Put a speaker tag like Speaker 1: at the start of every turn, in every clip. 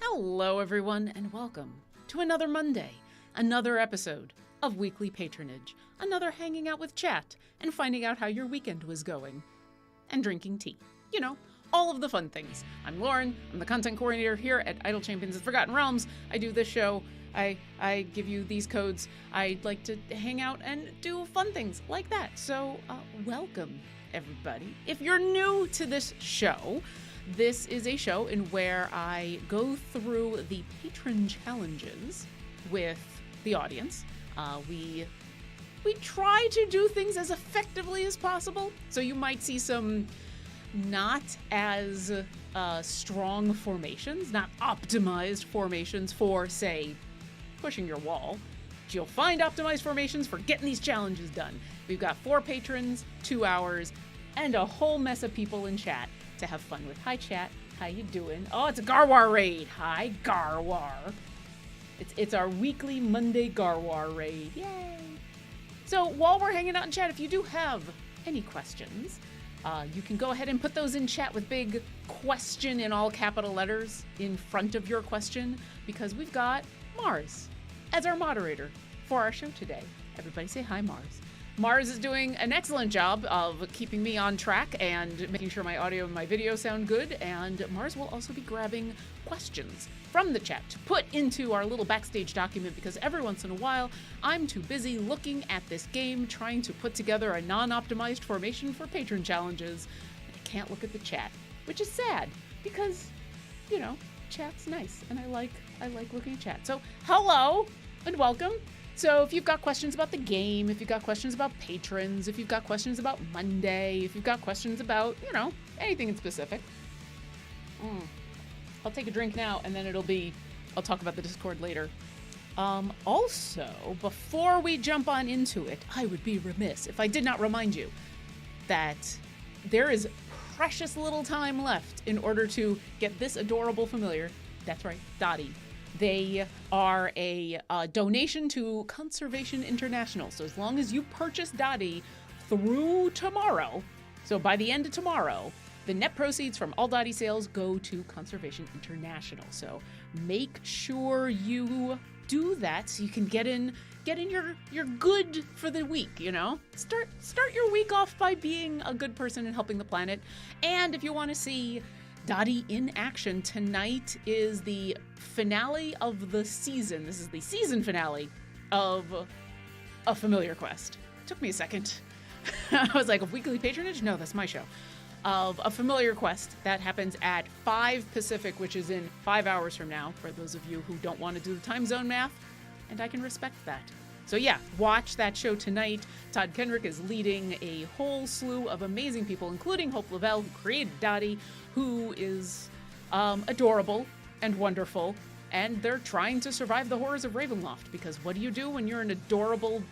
Speaker 1: Hello, everyone, and welcome to another Monday, another episode of Weekly Patronage, another hanging out with chat and finding out how your weekend was going, and drinking tea. You know, all of the fun things. I'm Lauren. I'm the content coordinator here at Idle Champions of Forgotten Realms. I do this show. I give you these codes. I like to hang out and do fun things like that. So, welcome, everybody. If you're new to this show, this is a show in where I go through the patron challenges with the audience. We try to do things as effectively as possible, so you might see some not as strong formations, not optimized formations for, say, pushing your wall. But you'll find optimized formations for getting these challenges done. We've got 4 patrons, 2 hours, and a whole mess of people in chat to have fun with. Hi, chat. How you doing? Oh, it's a Garwar raid. Hi, Garwar. It's our weekly Monday Garwar raid. Yay! So while we're hanging out in chat, if you do have any questions, you can go ahead and put those in chat with big question in all capital letters in front of your question, because we've got Mars as our moderator for our show today. Everybody say hi, Mars. Mars is doing an excellent job of keeping me on track and making sure my audio and my video sound good. And Mars will also be grabbing questions from the chat to put into our little backstage document, because every once in a while I'm too busy looking at this game trying to put together a non-optimized formation for patron challenges. And I can't look at the chat, which is sad because, you know, chat's nice and I like looking at chat. So hello and welcome. So if you've got questions about the game, if you've got questions about patrons, if you've got questions about Monday, if you've got questions about, you know, anything in specific, I'll take a drink now and then I'll talk about the Discord later. Also, before we jump on into it, I would be remiss if I did not remind you that there is precious little time left in order to get this adorable familiar. That's right, Dottie. They are a donation to Conservation International. So as long as you purchase Dottie through tomorrow, so by the end of tomorrow, the net proceeds from all Dottie sales go to Conservation International. So make sure you do that so you can get in your good for the week, you know? Start your week off by being a good person and helping the planet. And if you want to see Dottie in action, tonight is the finale of the season. This is the season finale of a familiar quest. It took me a second. I was like, a weekly patronage? No, that's my show. Of a familiar quest that happens at 5 Pacific, which is in 5 hours from now, for those of you who don't want to do the time zone math, and I can respect that. So yeah, watch that show tonight. Todd Kenrick is leading a whole slew of amazing people, including Hope Lavelle, who created Dottie, who is adorable and wonderful, and they're trying to survive the horrors of Ravenloft, because what do you do when you're an adorable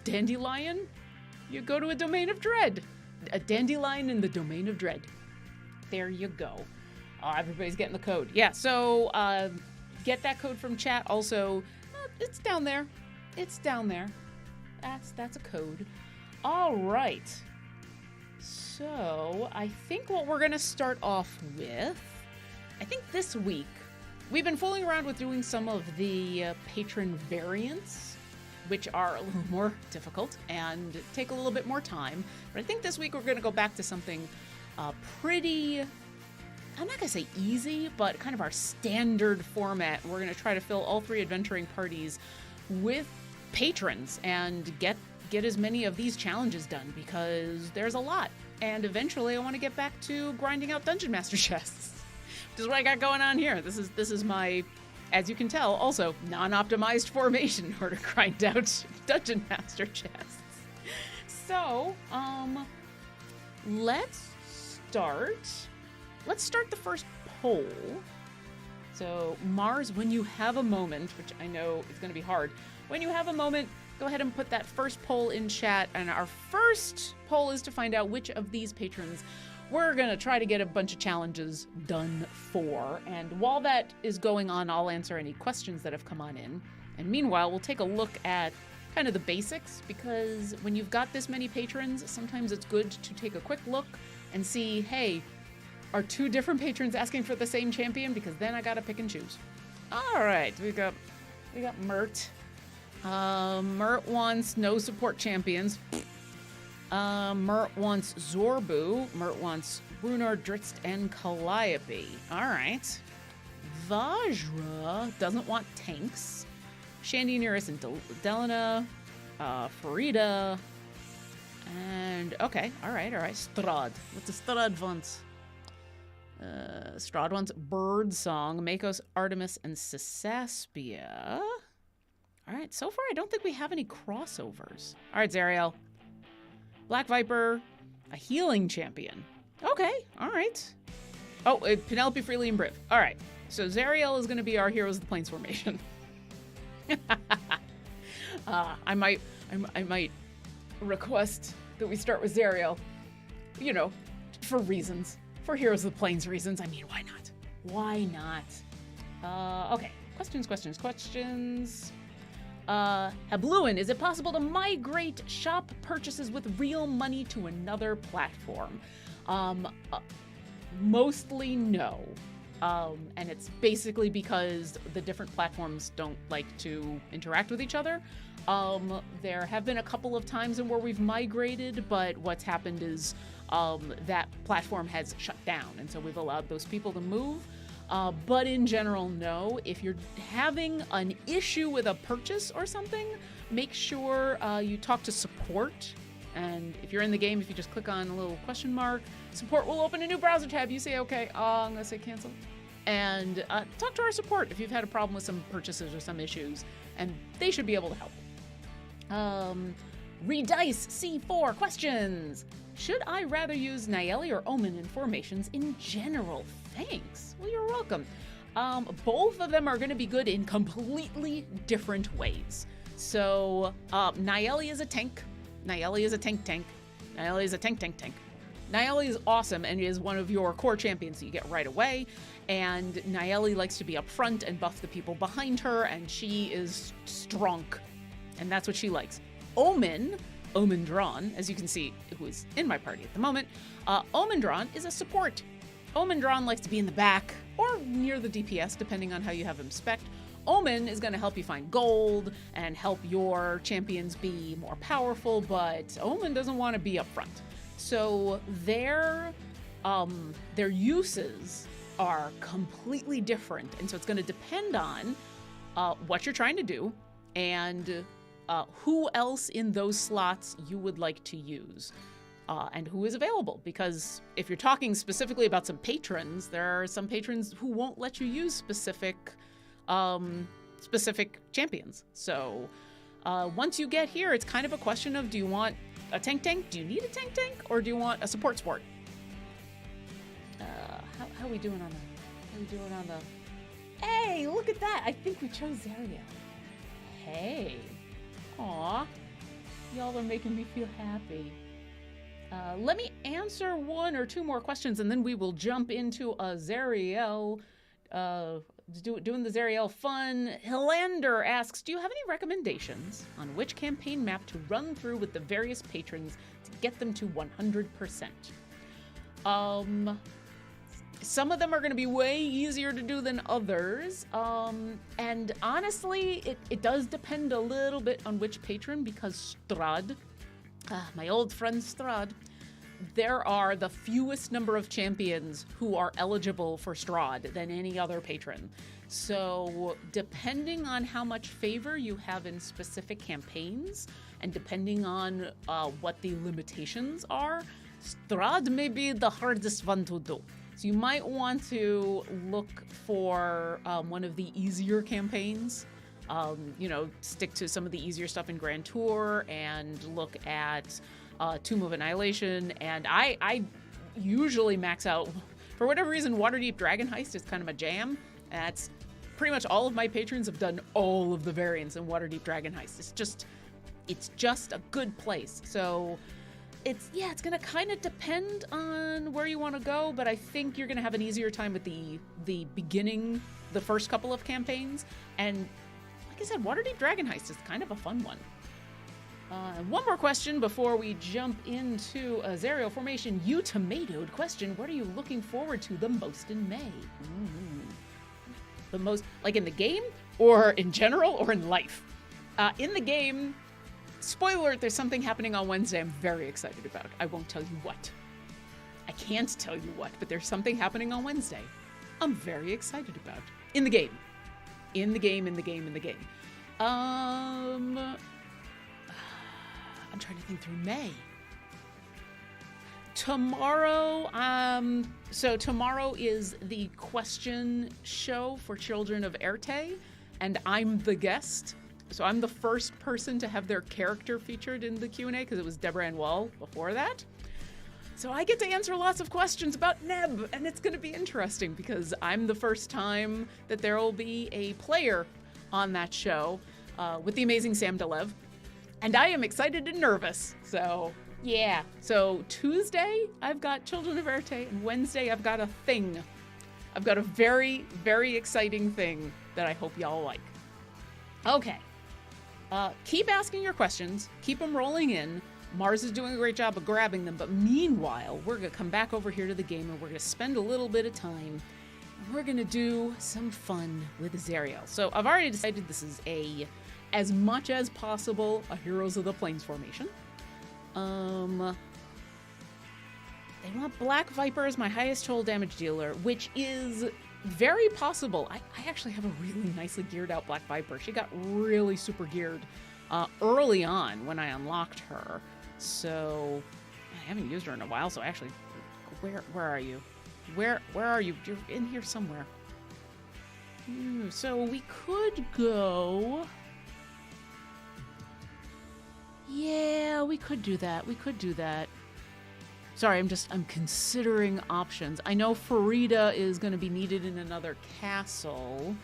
Speaker 1: dandelion? You go to a domain of dread. A dandelion in the domain of dread. There you go. Oh, everybody's getting the code. Yeah, so get that code from chat. Also, it's down there. It's down there. That's a code. All right. So I think what we're going to start off with, I think this week, we've been fooling around with doing some of the patron variants, which are a little more difficult and take a little bit more time. But I think this week we're going to go back to something pretty, I'm not going to say easy, but kind of our standard format. We're going to try to fill all 3 adventuring parties with patrons and get as many of these challenges done, because there's a lot. And eventually I want to get back to grinding out Dungeon Master chests, which is what I got going on here. This is my, as you can tell, also non-optimized formation in order to grind out Dungeon Master chests. So, let's start the first poll. So, Mars, when you have a moment, which I know is going to be hard, when you have a moment, go ahead and put that first poll in chat. And our first poll is to find out which of these patrons we're going to try to get a bunch of challenges done for. And while that is going on, I'll answer any questions that have come on in. And meanwhile, we'll take a look at kind of the basics, because when you've got this many patrons, sometimes it's good to take a quick look and see, hey, are 2 different patrons asking for the same champion? Because then I got to pick and choose. All right, we got Mert. Mert wants no support champions. Mert wants Zorbu. Mert wants Runar, Dritz, and Calliope. All right. Vajra doesn't want tanks. Shandy, Nearest, and Delana. Farida. And, okay. All right. Strahd. What's the Strahd wants? Strahd wants Birdsong, Makos, Artemis, and Sasaspia. All right, so far I don't think we have any crossovers. All right, Zariel. Black Viper, a healing champion. Okay, all right. Oh, Penelope, Freely, and Briv. All right, so Zariel is going to be our Heroes of the Plains formation. I might request that we start with Zariel, you know, for reasons. For Heroes of the Plains reasons. I mean, why not? Why not? Okay, questions. Habluin, is it possible to migrate shop purchases with real money to another platform? Mostly no. And it's basically because the different platforms don't like to interact with each other. There have been a couple of times in where we've migrated, but what's happened is that platform has shut down, and so we've allowed those people to move. But in general, no. If you're having an issue with a purchase or something, make sure you talk to support. And if you're in the game, if you just click on a little question mark, support will open a new browser tab. You say, okay, I'm going to say cancel. And talk to our support if you've had a problem with some purchases or some issues, and they should be able to help. Redice C4 questions. Should I rather use Nayeli or Omen in formations in general? Thanks. Well, you're welcome. Both of them are going to be good in completely different ways. So Nayeli is a tank. Nayeli is a tank. Nayeli is a tank. Nayeli is awesome and is one of your core champions that you get right away. And Nayeli likes to be up front and buff the people behind her, and she is strong. And that's what she likes. Omendron, as you can see, who is in my party at the moment, Omendron is a support. Omendron likes to be in the back or near the DPS, depending on how you have him spec'd. Omen is going to help you find gold and help your champions be more powerful, but Omen doesn't want to be up front. So their uses are completely different, and so it's going to depend on what you're trying to do and who else in those slots you would like to use. And who is available, because if you're talking specifically about some patrons, there are some patrons who won't let you use specific champions. So once you get here, it's kind of a question of, do you want a tank? Do you need a tank? Or do you want a support? How are we doing on the... Hey, look at that! I think we chose Zariel. Hey. Aw. Y'all are making me feel happy. Let me answer one or two more questions, and then we will jump into a Zariel, doing the Zariel fun. Hilander asks, do you have any recommendations on which campaign map to run through with the various patrons to get them to 100%? Some of them are going to be way easier to do than others, and honestly, it does depend a little bit on which patron, because Strahd, my old friend Strahd, there are the fewest number of champions who are eligible for Strahd than any other patron. So depending on how much favor you have in specific campaigns, and depending on what the limitations are, Strahd may be the hardest one to do. So you might want to look for one of the easier campaigns. Stick to some of the easier stuff in Grand Tour and look at Tomb of Annihilation. And I usually max out, for whatever reason, Waterdeep Dragon Heist is kind of a jam. That's pretty much all of my patrons have done all of the variants in Waterdeep Dragon Heist. It's just a good place. So it's going to kind of depend on where you want to go, but I think you're going to have an easier time with the beginning, the first couple of campaigns. And like I said, Waterdeep Dragon Heist is kind of a fun one. One more question before we jump into a Zariel formation. You tomatoed question, what are you looking forward to the most in May? The most, like in the game, or in general, or in life? In the game, spoiler alert, there's something happening on Wednesday I'm very excited about. I won't tell you what. I can't tell you what, but there's something happening on Wednesday I'm very excited about. In the game. I'm trying to think through May. Tomorrow, so tomorrow is the question show for Children of Erte, and I'm the guest. So I'm the first person to have their character featured in the Q&A, because it was Deborah Ann Wall before that. So I get to answer lots of questions about Neb, and it's going to be interesting, because I'm the first time that there will be a player on that show with the amazing Sam Delev. And I am excited and nervous. So, yeah. So Tuesday, I've got Children of Erte, and Wednesday, I've got a thing. I've got a very, very exciting thing that I hope y'all like. Okay. Keep asking your questions. Keep them rolling in. Mars is doing a great job of grabbing them, but meanwhile, we're going to come back over here to the game, and we're going to spend a little bit of time we're gonna do some fun with Zariel. So I've already decided this is as much as possible, a Heroes of the Plains formation. They want Black Viper as my highest total damage dealer, which is very possible. I actually have a really nicely geared out Black Viper. She got really super geared early on when I unlocked her. So I haven't used her in a while, so actually, where are you? Where are you? You're in here somewhere. So we could go... Yeah, we could do that. We could do that. Sorry, I'm considering options. I know Farida is going to be needed in another castle.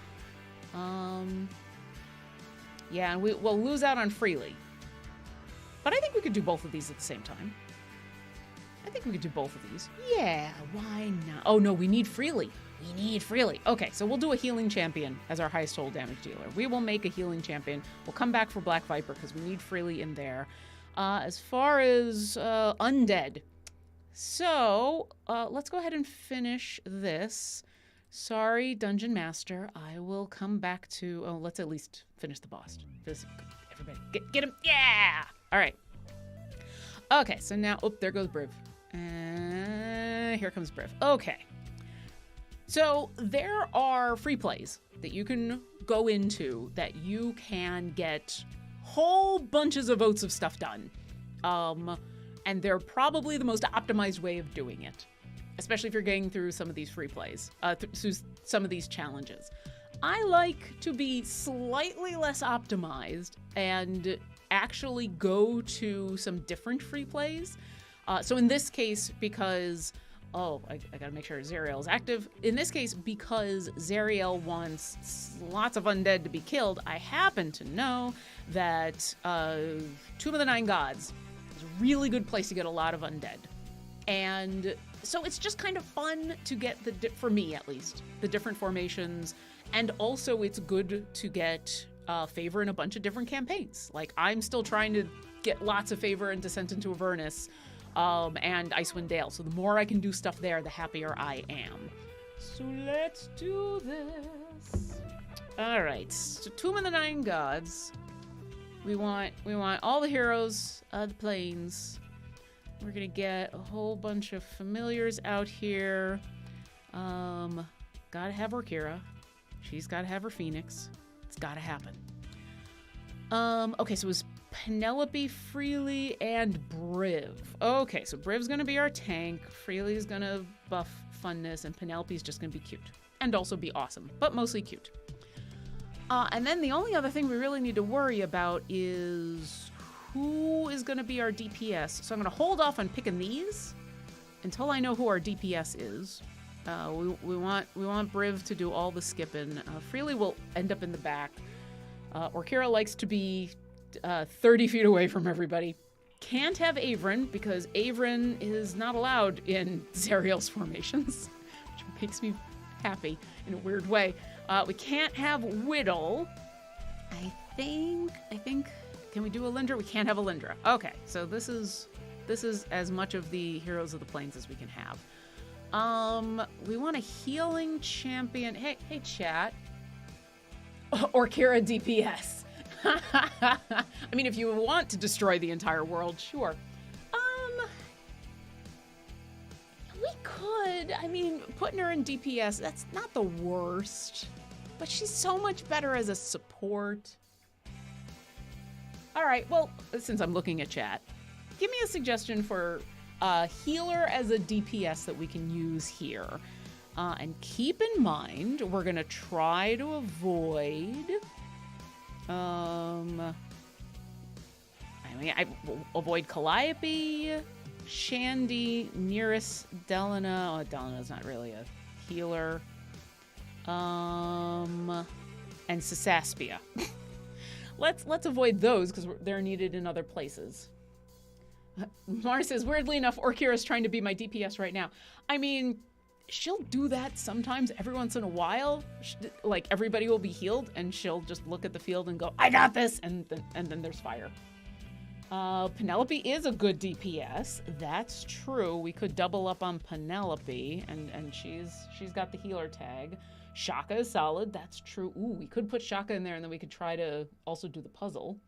Speaker 1: Yeah, and we'll lose out on Freely. But I think we could do both of these at the same time. I think we could do both of these. Yeah, why not? Oh, no, we need Freely. We need Freely. Okay, so we'll do a healing champion as our highest total damage dealer. We will make a healing champion. We'll come back for Black Viper because we need Freely in there. As far as undead. So, let's go ahead and finish this. Sorry, Dungeon Master. I will come back to... Oh, let's at least finish the boss. Everybody, get him. Yeah! All right. Okay, so now... Oh, there goes Briv. And here comes Briv. Okay. So there are free plays that you can go into that you can get whole bunches of votes of stuff done. And they're probably the most optimized way of doing it, especially if you're getting through some of these free plays, through some of these challenges. I like to be slightly less optimized and actually go to some different free plays. So in this case, because... Oh, I gotta make sure Zariel is active. In this case, because Zariel wants lots of undead to be killed, I happen to know that Tomb of the Nine Gods is a really good place to get a lot of undead. And so it's just kind of fun to get, for me at least, the different formations. And also it's good to get favor in a bunch of different campaigns. Like, I'm still trying to get lots of favor in Descent into Avernus. And Icewind Dale. So the more I can do stuff there, the happier I am. So let's do this. All right. So Tomb of the Nine Gods. We want all the heroes of the plains. We're gonna get a whole bunch of familiars out here. Gotta have Orkira. She's gotta have her Phoenix. It's gotta happen. Okay, so it was Penelope, Freely, and Briv. Okay, so Briv's gonna be our tank, Freely's gonna buff funness, and Penelope's just gonna be cute. And also be awesome, but mostly cute. And then the only other thing we really need to worry about is who is gonna be our DPS. So I'm gonna hold off on picking these until I know who our DPS is. We want Briv to do all the skipping. Freely will end up in the back. Orkira likes to be 30 feet away from everybody. Can't have Avrin because Avrin is not allowed in Zariel's formations, which makes me happy in a weird way. We can't have Whittle. I think, can we do Alindra? We can't have Alindra. Okay, so this is as much of the Heroes of the Plains as we can have. We want a healing champion. Hey, chat. Orkira DPS. I mean, if you want to destroy the entire world, sure. We could. I mean, putting her in DPS, that's not the worst. But she's so much better as a support. All right, well, since I'm looking at chat, give me a suggestion for a healer as a DPS that we can use here. And keep in mind, we're going to try to avoid... I avoid Calliope, Shandy, Nearest, Delana. Oh, Delana's not really a healer. And Sasaspia. Let's avoid those because they're needed in other places. Mara says, weirdly enough, Orkira's trying to be my DPS right now. I mean, she'll do that sometimes, every once in a while. Like, everybody will be healed, and she'll just look at the field and go, I got this! And then there's fire. Penelope is a good DPS. That's true. We could double up on Penelope, and she's got the healer tag. Shaka is solid. That's true. Ooh, we could put Shaka in there, and then we could try to also do the puzzle.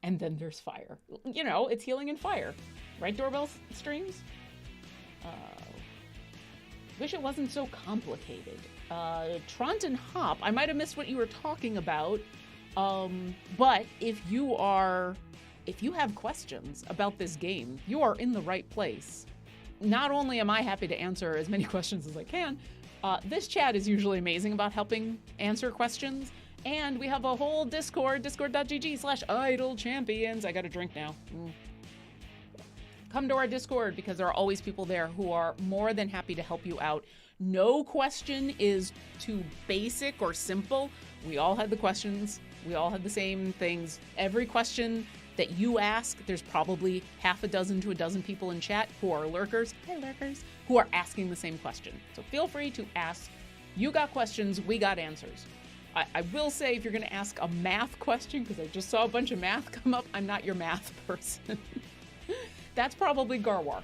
Speaker 1: And then there's fire. You know, it's healing and fire. Right, Doorbell Streams? Wish it wasn't so complicated. Tront and Hop, I might have missed what you were talking about. But if you have questions about this game, you are in the right place. Not only am I happy to answer as many questions as I can, this chat is usually amazing about helping answer questions. And we have a whole Discord, discord.gg/idle champions. I got a drink now. Come to our Discord because there are always people there who are more than happy to help you out. No question is too basic or simple. We all had the questions. We all had the same things. Every question that you ask, there's probably half a dozen to a dozen people in chat who are lurkers, hi lurkers, who are asking the same question. So feel free to ask. You got questions, we got answers. I will say if you're going to ask a math question, because I just saw a bunch of math come up, I'm not your math person. That's probably Garwar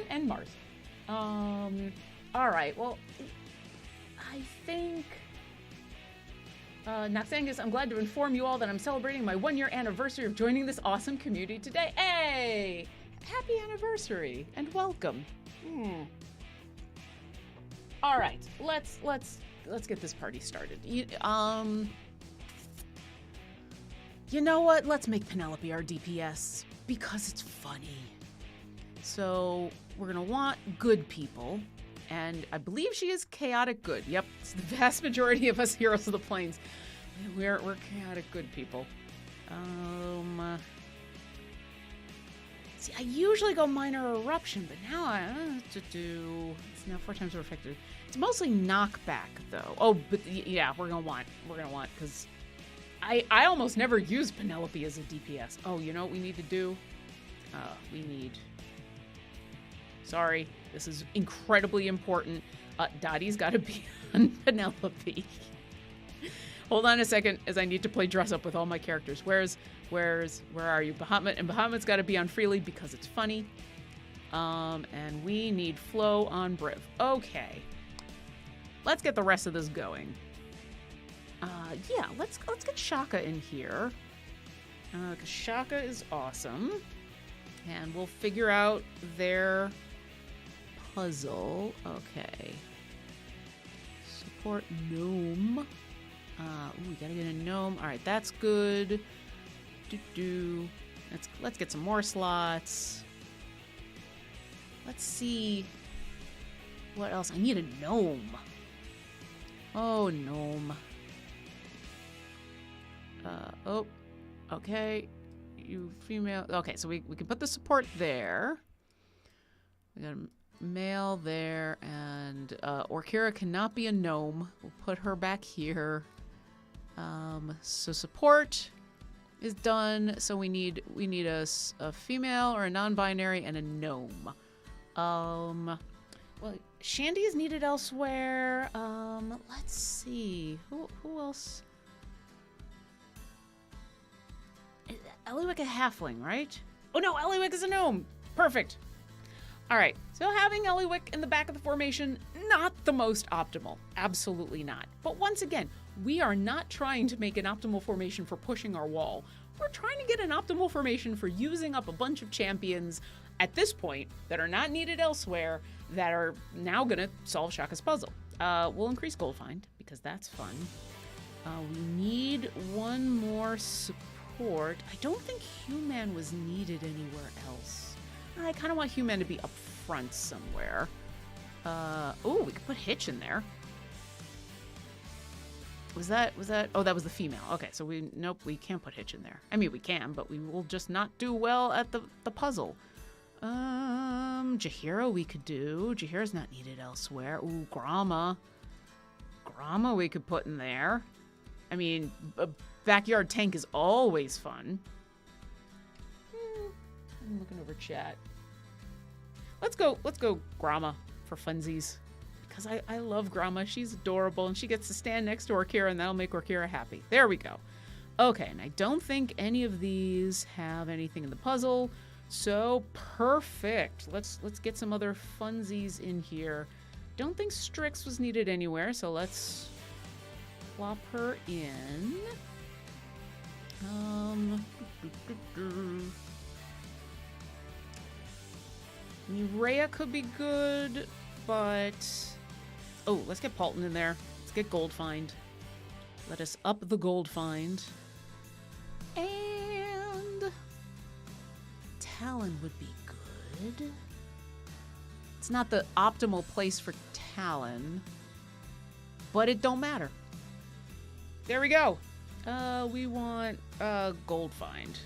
Speaker 1: and Mars. All right, well, I think... Naxangus, I'm glad to inform you all that I'm celebrating my 1-year anniversary of joining this awesome community today. Hey! Happy anniversary and welcome. All right, let's get this party started. You know what? Let's make Penelope our DPS because it's funny. So we're gonna want good people, and I believe she is chaotic good. Yep, it's the vast majority of us heroes of the plains. We're chaotic good people. See, I usually go minor eruption, but now I it's now 4 times more effective. It's mostly knockback though. Oh, but yeah, we're gonna want because I almost never use Penelope as a DPS. Oh, you know what we need to do? Sorry, this is incredibly important. Dottie's got to be on Penelope. Hold on a second, as I need to play dress up with all my characters. Where are you? Bahamut, and Bahamut's got to be on Freely because it's funny. And we need Flo on Briv. Okay, let's get the rest of this going. Yeah, let's get Shaka in here. Because Shaka is awesome, and we'll figure out their puzzle. Okay. Support gnome. We gotta get a gnome. All right, that's good. Let's get some more slots. Let's see what else. I need a gnome. Oh, gnome. Okay. You female. Okay, so we can put the support there. We got a male there, and Orkira cannot be a gnome. We'll put her back here. So support is done. So we need a female or a non-binary and a gnome. Well, Shandy is needed elsewhere. Let's see who else. Eliwick a halfling, right? Oh no, Eliwick is a gnome. Perfect. All right, so having Eliwick in the back of the formation, not the most optimal. Absolutely not. But once again, we are not trying to make an optimal formation for pushing our wall. We're trying to get an optimal formation for using up a bunch of champions at this point that are not needed elsewhere that are now going to solve Shaka's puzzle. We'll increase gold find because that's fun. We need one more support. I don't think Human was needed anywhere else. I kind of want Human to be up front somewhere. Oh, we could put Hitch in there. Was that? Oh, that was the female. Okay, so nope, we can't put Hitch in there. I mean, we can, but we will just not do well at the puzzle. Jaheira we could do. Jaheira's not needed elsewhere. Ooh, Grama we could put in there. I mean, a backyard tank is always fun. I'm looking over chat. Let's go Grama for funsies. Because I love Grama. She's adorable, and she gets to stand next to Orkira, and that'll make Orkira happy. There we go. Okay, and I don't think any of these have anything in the puzzle. So perfect. Let's get some other funsies in here. Don't think Strix was needed anywhere, so let's plop her in. Rhea could be good, but oh, let's get Paulton in there. Let's get Gold Find. Let us up the Gold Find. And Talon would be good. It's not the optimal place for Talon, but it don't matter. There we go. We want Gold Find.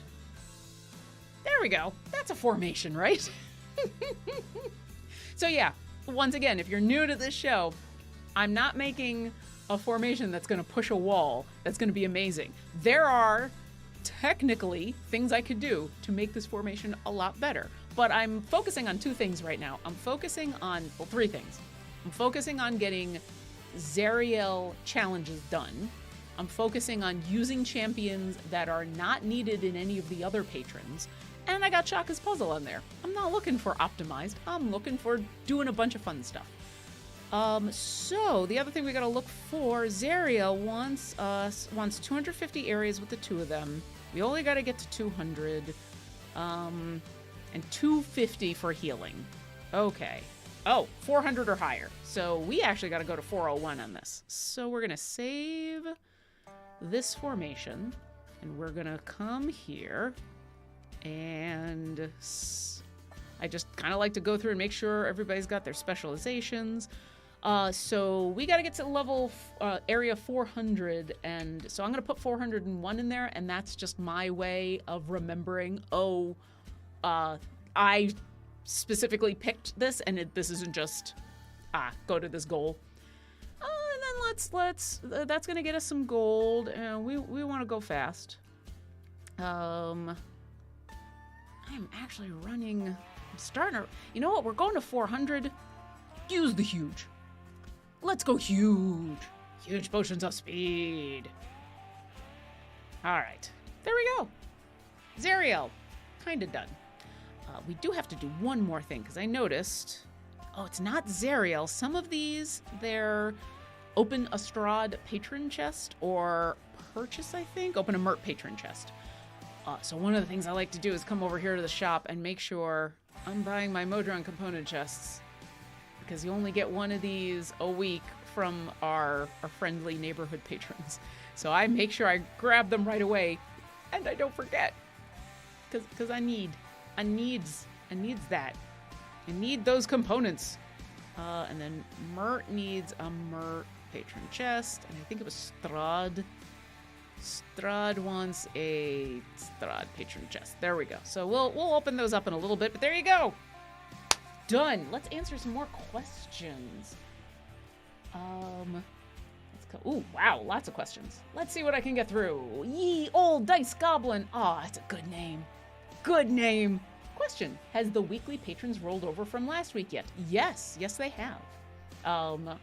Speaker 1: There we go. That's a formation, right? So yeah, once again, if you're new to this show, I'm not making a formation that's going to push a wall that's going to be amazing. There are technically things I could do to make this formation a lot better, but I'm focusing on two things right now. I'm focusing on, well, three things. I'm focusing on getting Zariel challenges done. I'm focusing on using champions that are not needed in any of the other patrons. And I got Shaka's puzzle on there. I'm not looking for optimized. I'm looking for doing a bunch of fun stuff. So the other thing we gotta look for, Zariel wants 250 areas with the two of them. We only gotta get to 200. And 250 for healing. Okay. Oh, 400 or higher. So we actually gotta go to 401 on this. So we're gonna save this formation, and we're gonna come here, and I just kind of like to go through and make sure everybody's got their specializations. So we got to get to level area 400, and so I'm going to put 401 in there, and that's just my way of remembering, I specifically picked this, and this isn't just, go to this goal. And then that's going to get us some gold, and we want to go fast. I'm actually running, I'm starting to, you know what, we're going to 400. Use the huge. Let's go huge. Huge potions of speed. All right, there we go. Zariel, kind of done. We do have to do one more thing, because I noticed, it's not Zariel. Some of these, they're open a Strahd patron chest, or purchase, I think, open a Mert patron chest. So one of the things I like to do is come over here to the shop and make sure I'm buying my Modron component chests, because you only get one of these a week from our friendly neighborhood patrons. So I make sure I grab them right away, and I don't forget, because I need that. I need those components. And then Mert needs a Mert patron chest, and I think it was Strahd. Strahd wants a Strahd patron chest. There we go. So we'll open those up in a little bit, but there you go. Done. Let's answer some more questions. Let's go. Ooh, wow, lots of questions. Let's see what I can get through. Ye old dice goblin. That's a good name. Good name. Question: has the weekly patrons rolled over from last week yet? Yes, they have.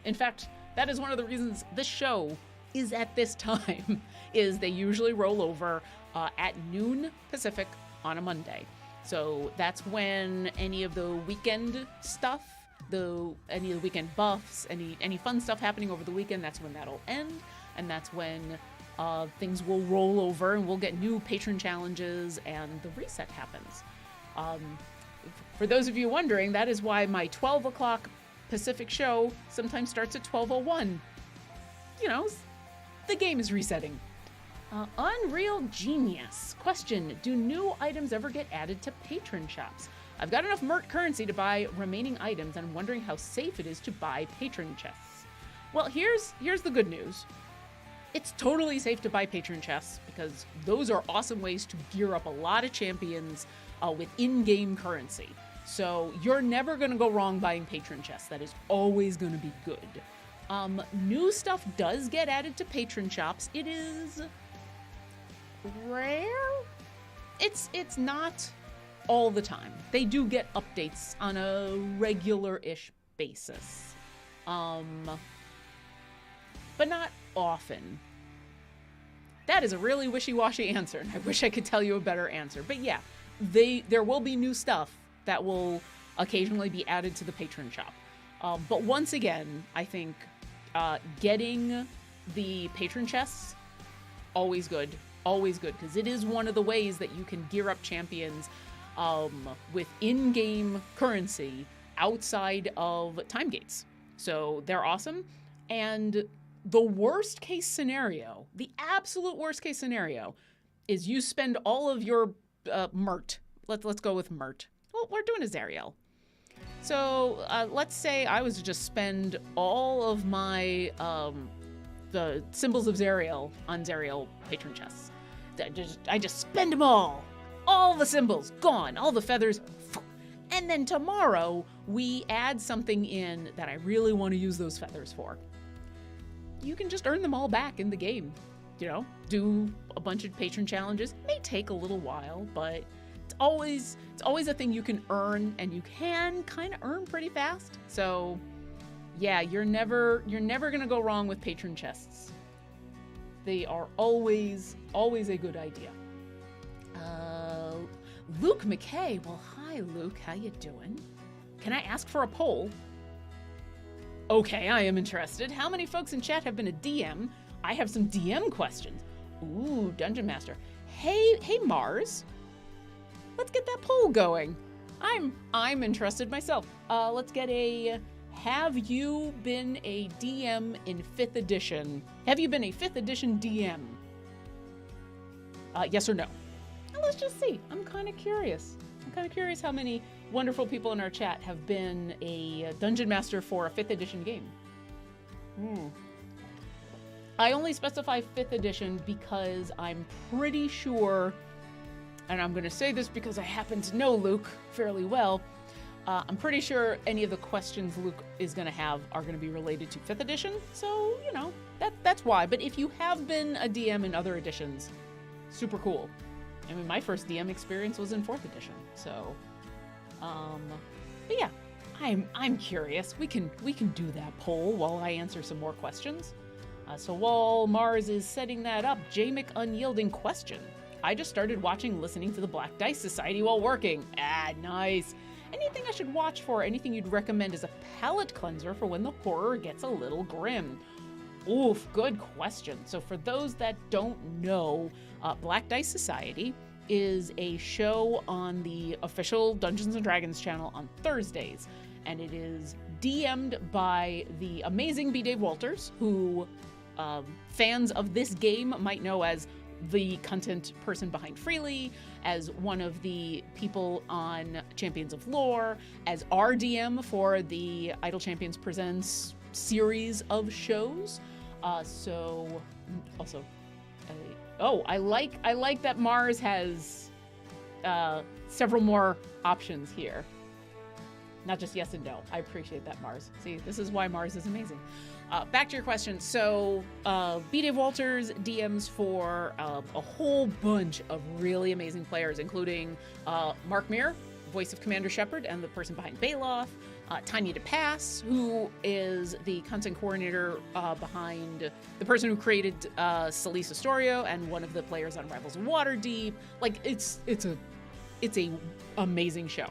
Speaker 1: In fact, that is one of the reasons this show is at this time, is they usually roll over at noon Pacific on a Monday. So that's when any of the weekend stuff, any of the weekend buffs, any fun stuff happening over the weekend, that's when that'll end. And that's when things will roll over and we'll get new patron challenges and the reset happens. For those of you wondering, that is why my 12 o'clock Pacific show sometimes starts at 12:01. You know, the game is resetting. Unreal Genius. Question: do new items ever get added to patron shops? I've got enough Mert currency to buy remaining items, and I'm wondering how safe it is to buy patron chests. Well, here's the good news. It's totally safe to buy patron chests, because those are awesome ways to gear up a lot of champions with in-game currency. So you're never going to go wrong buying patron chests. That is always going to be good. New stuff does get added to patron shops. It is rare. It's not all the time. They do get updates on a regular-ish basis. But not often. That is a really wishy-washy answer, and I wish I could tell you a better answer. But yeah, there will be new stuff that will occasionally be added to the patron shop. But once again, I think getting the patron chests, always good, because it is one of the ways that you can gear up champions with in-game currency outside of time gates. So they're awesome. And the worst case scenario, the absolute worst case scenario, is you spend all of your Mert. Let's go with Mert. Well, we're doing a Zariel. So let's say I was to just spend all of my the symbols of Zariel on Zariel patron chests. I just spend them all the symbols gone, all the feathers, and then tomorrow we add something in that I really want to use those feathers for. You can just earn them all back in the game. You know, do a bunch of patron challenges. It may take a little while, but it's always a thing you can earn, and you can kind of earn pretty fast. So yeah, you're never gonna go wrong with patron chests. They are always a good idea. Luke McKay. Well, hi Luke, how you doing? Can I ask for a poll? Okay, I am interested. How many folks in chat have been a DM? I have some DM questions. Ooh, Dungeon Master. Hey Mars. Let's get that poll going. I'm interested myself. Let's get a have you been a DM in 5th edition? Have you been a 5th edition DM? Yes or no? Now let's just see. I'm kind of curious. How many wonderful people in our chat have been a Dungeon Master for a 5th edition game. I only specify 5th edition because I'm pretty sure, and I'm going to say this because I happen to know Luke fairly well, I'm pretty sure any of the questions Luke is going to have are going to be related to 5th edition, so, you know, that's why. But if you have been a DM in other editions, super cool. I mean, my first DM experience was in 4th edition, so, but yeah, I'm curious. We can do that poll while I answer some more questions. So while Mars is setting that up, Jamick Unyielding question. I just started listening to the Black Dice Society while working. Ah, nice. Anything I should watch for? Anything you'd recommend as a palate cleanser for when the horror gets a little grim? Oof, good question. So for those that don't know, Black Dice Society is a show on the official Dungeons & Dragons channel on Thursdays. And it is DM'd by the amazing B. Dave Walters, who fans of this game might know as the content person behind Freely, as one of the people on Champions of Lore, as our DM for the Idle Champions Presents series of shows. So also, I like that Mars has several more options here. Not just yes and no. I appreciate that, Mars. See, this is why Mars is amazing. Back to your question. So, B. Dave Walters DMs for a whole bunch of really amazing players, including Mark Muir, voice of Commander Shepard and the person behind Bailoff, Tanya DePass, who is the content coordinator behind the person who created Celise Astorio and one of the players on Rivals of Waterdeep. Like, it's a amazing show.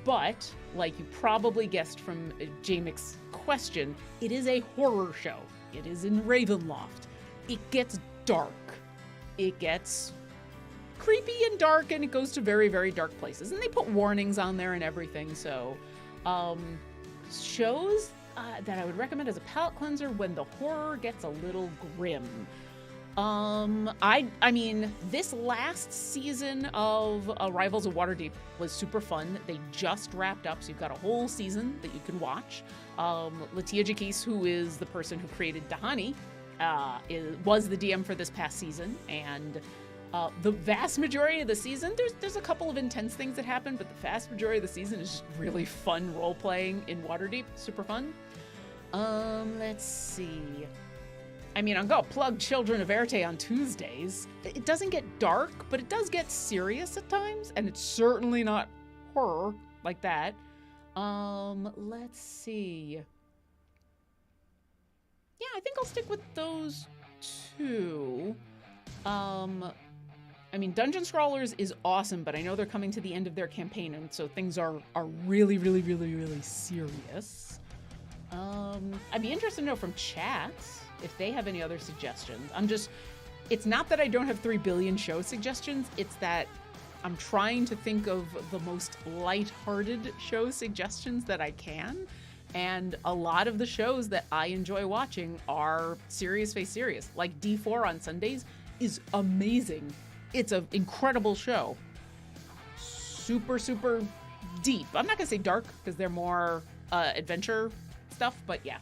Speaker 1: But, like you probably guessed from Jamick's question, it is a horror show. It is in Ravenloft. It gets dark. It gets creepy and dark, and it goes to very, very dark places. And they put warnings on there and everything. So, shows that I would recommend as a palate cleanser when the horror gets a little grim. I mean, this last season of Rivals of Waterdeep was super fun. They just wrapped up, so you've got a whole season that you can watch. Latia Jakis, who is the person who created Dahani, was the DM for this past season, and the vast majority of the season, there's a couple of intense things that happen, but the vast majority of the season is just really fun role-playing in Waterdeep. Super fun. Let's see. I mean, I'm gonna plug Children of Erte on Tuesdays. It doesn't get dark, but it does get serious at times, and it's certainly not horror like that. Let's see. Yeah, I think I'll stick with those two. I mean, Dungeon Scrawlers is awesome, but I know they're coming to the end of their campaign, and so things are really, really, really, really serious. I'd be interested to know from chat if they have any other suggestions. It's not that I don't have 3 billion show suggestions, it's that I'm trying to think of the most lighthearted show suggestions that I can. And a lot of the shows that I enjoy watching are serious face serious. Like D4 on Sundays is amazing. It's an incredible show. Super, super deep. I'm not gonna say dark because they're more adventure stuff, but yeah.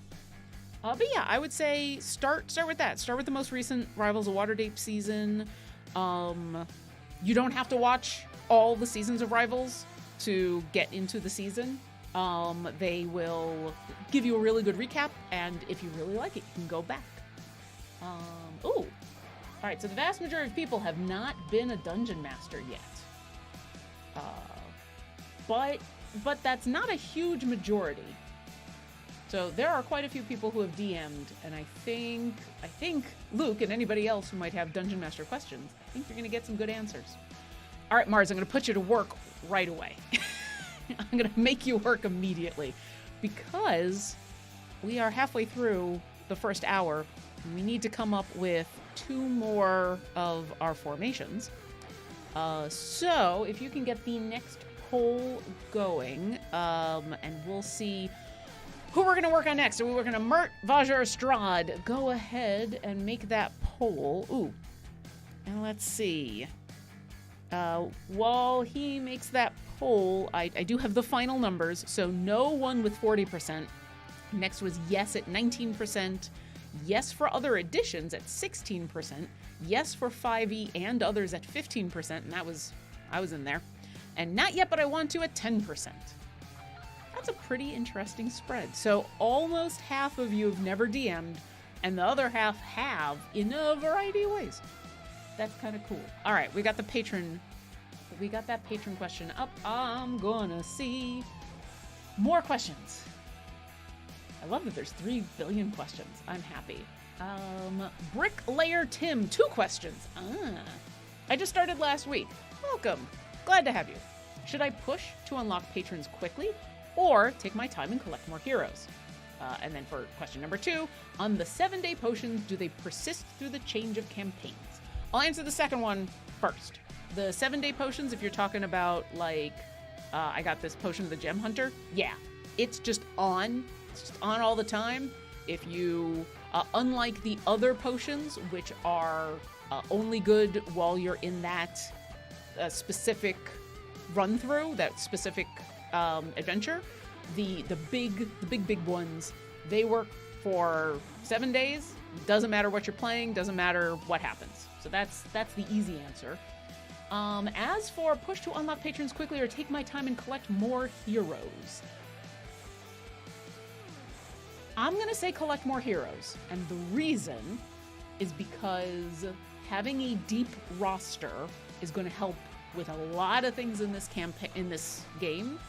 Speaker 1: I would say start with that. Start with the most recent Rivals of Waterdeep season. You don't have to watch all the seasons of Rivals to get into the season. They will give you a really good recap, and if you really like it, you can go back. All right, so the vast majority of people have not been a dungeon master yet. But that's not a huge majority. So there are quite a few people who have DM'd, and I think Luke and anybody else who might have dungeon master questions, I think you're gonna get some good answers. All right, Mars, I'm gonna put you to work right away. I'm gonna make you work immediately because we are halfway through the first hour. And we need to come up with 2 more of our formations. So if you can get the next poll going, and we'll see who we're gonna work on next. Are we working on Mert, Vajar, Strahd? Go ahead and make that poll. Ooh, and let's see. While he makes that poll, I do have the final numbers. So no one with 40%. Next was yes at 19%. Yes for other additions at 16%. Yes for 5e and others at 15%. And I was in there. And not yet, but I want to at 10%. That's a pretty interesting spread. So almost half of you have never DM'd, and the other half have in a variety of ways. That's kind of cool. All right, we got that patron question up. I'm gonna see more questions. I love that there's 3 billion questions. I'm happy. Bricklayer Tim, 2 questions. I just started last week. Welcome. Glad to have you. Should I push to unlock patrons quickly or take my time and collect more heroes? And then for question number 2, on the 7-day potions, do they persist through the change of campaigns? I'll answer the second one first. The 7-day potions, if you're talking about like, I got this potion of the Gem Hunter, yeah, it's just on. It's just on all the time. If you, unlike the other potions, which are only good while you're in that specific run-through, that specific adventure, the big ones, they work for 7 days. Doesn't matter what you're playing, doesn't matter what happens. So that's the easy answer. As for push to unlock patrons quickly or take my time and collect more heroes, I'm gonna say collect more heroes, and the reason is because having a deep roster is going to help with a lot of things in this game,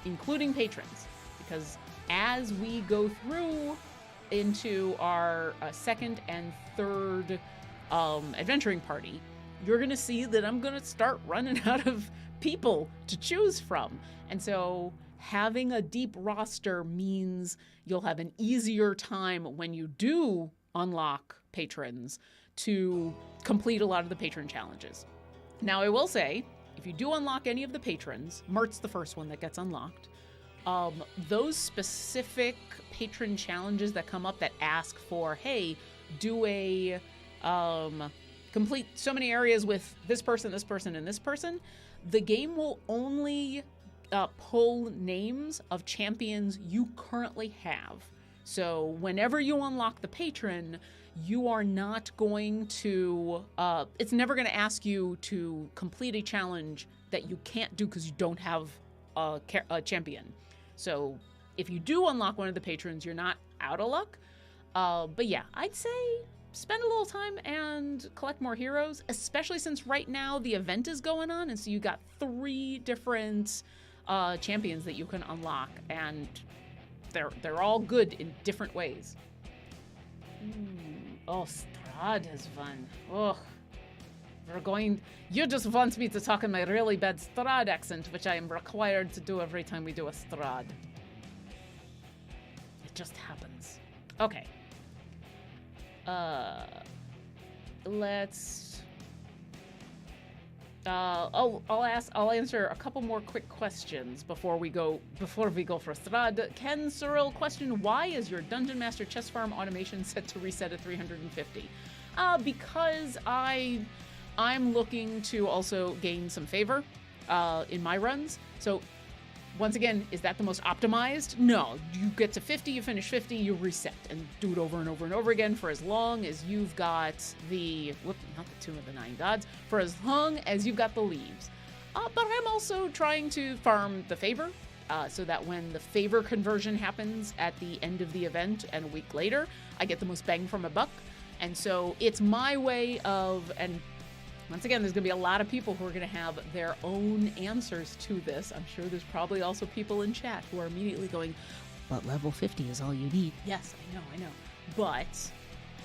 Speaker 1: including patrons. Because as we go through into our second and third adventuring party, you're going to see that I'm going to start running out of people to choose from. And so having a deep roster means you'll have an easier time when you do unlock patrons to complete a lot of the patron challenges. Now, I will say, if you do unlock any of the patrons, Mert's the first one that gets unlocked, those specific patron challenges that come up that ask for, hey, do a complete so many areas with this person, and this person, the game will only pull names of champions you currently have. So whenever you unlock the patron, you are not going to, it's never going to ask you to complete a challenge that you can't do because you don't have a champion. So if you do unlock one of the patrons, you're not out of luck. But yeah, I'd say spend a little time and collect more heroes, especially since right now the event is going on. And so you got 3 different champions that you can unlock, and they're all good in different ways. Oh, Strahd is fun. Oh, You just want me to talk in my really bad Strahd accent, which I am required to do every time we do a Strahd. It just happens. Okay. I'll answer a couple more quick questions before we go for Strahd. Ken Cyril question: why is your Dungeon Master chest farm automation set to reset at 350? Because I'm looking to also gain some favor in my runs. So once again, is that the most optimized? No. You get to 50, you finish 50, you reset and do it over and over and over again for as long as you've got the not the Tomb of the Nine Gods, for as long as you've got the leaves. But I'm also trying to farm the favor so that when the favor conversion happens at the end of the event and a week later, I get the most bang from a buck. And so it's my way of, and once again, there's going to be a lot of people who are going to have their own answers to this. I'm sure there's probably also people in chat who are immediately going, but level 50 is all you need. Yes, I know. But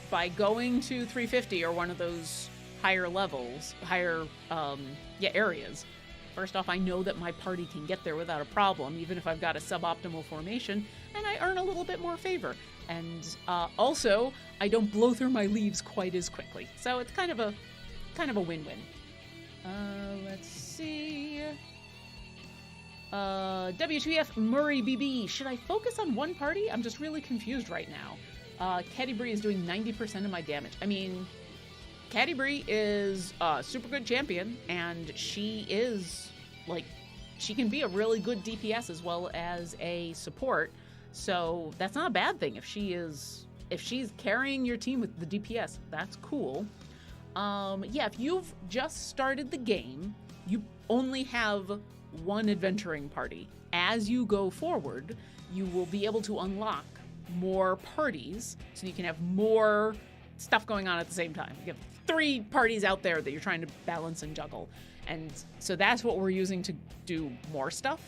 Speaker 1: by going to 350 or one of those higher levels, areas, first off, I know that my party can get there without a problem, even if I've got a suboptimal formation, and I earn a little bit more favor. And also, I don't blow through my leaves quite as quickly. So it's kind of a win-win. Let's see. WTF Murray BB. Should I focus on one party? I'm just really confused right now. Caddybree is doing 90% of my damage. I mean, Caddybree is a super good champion, and she is, she can be a really good DPS as well as a support. So that's not a bad thing. If she's carrying your team with the DPS, that's cool. If you've just started the game, you only have one adventuring party. As you go forward, you will be able to unlock more parties, so you can have more stuff going on at the same time. You have 3 parties out there that you're trying to balance and juggle. And so that's what we're using to do more stuff.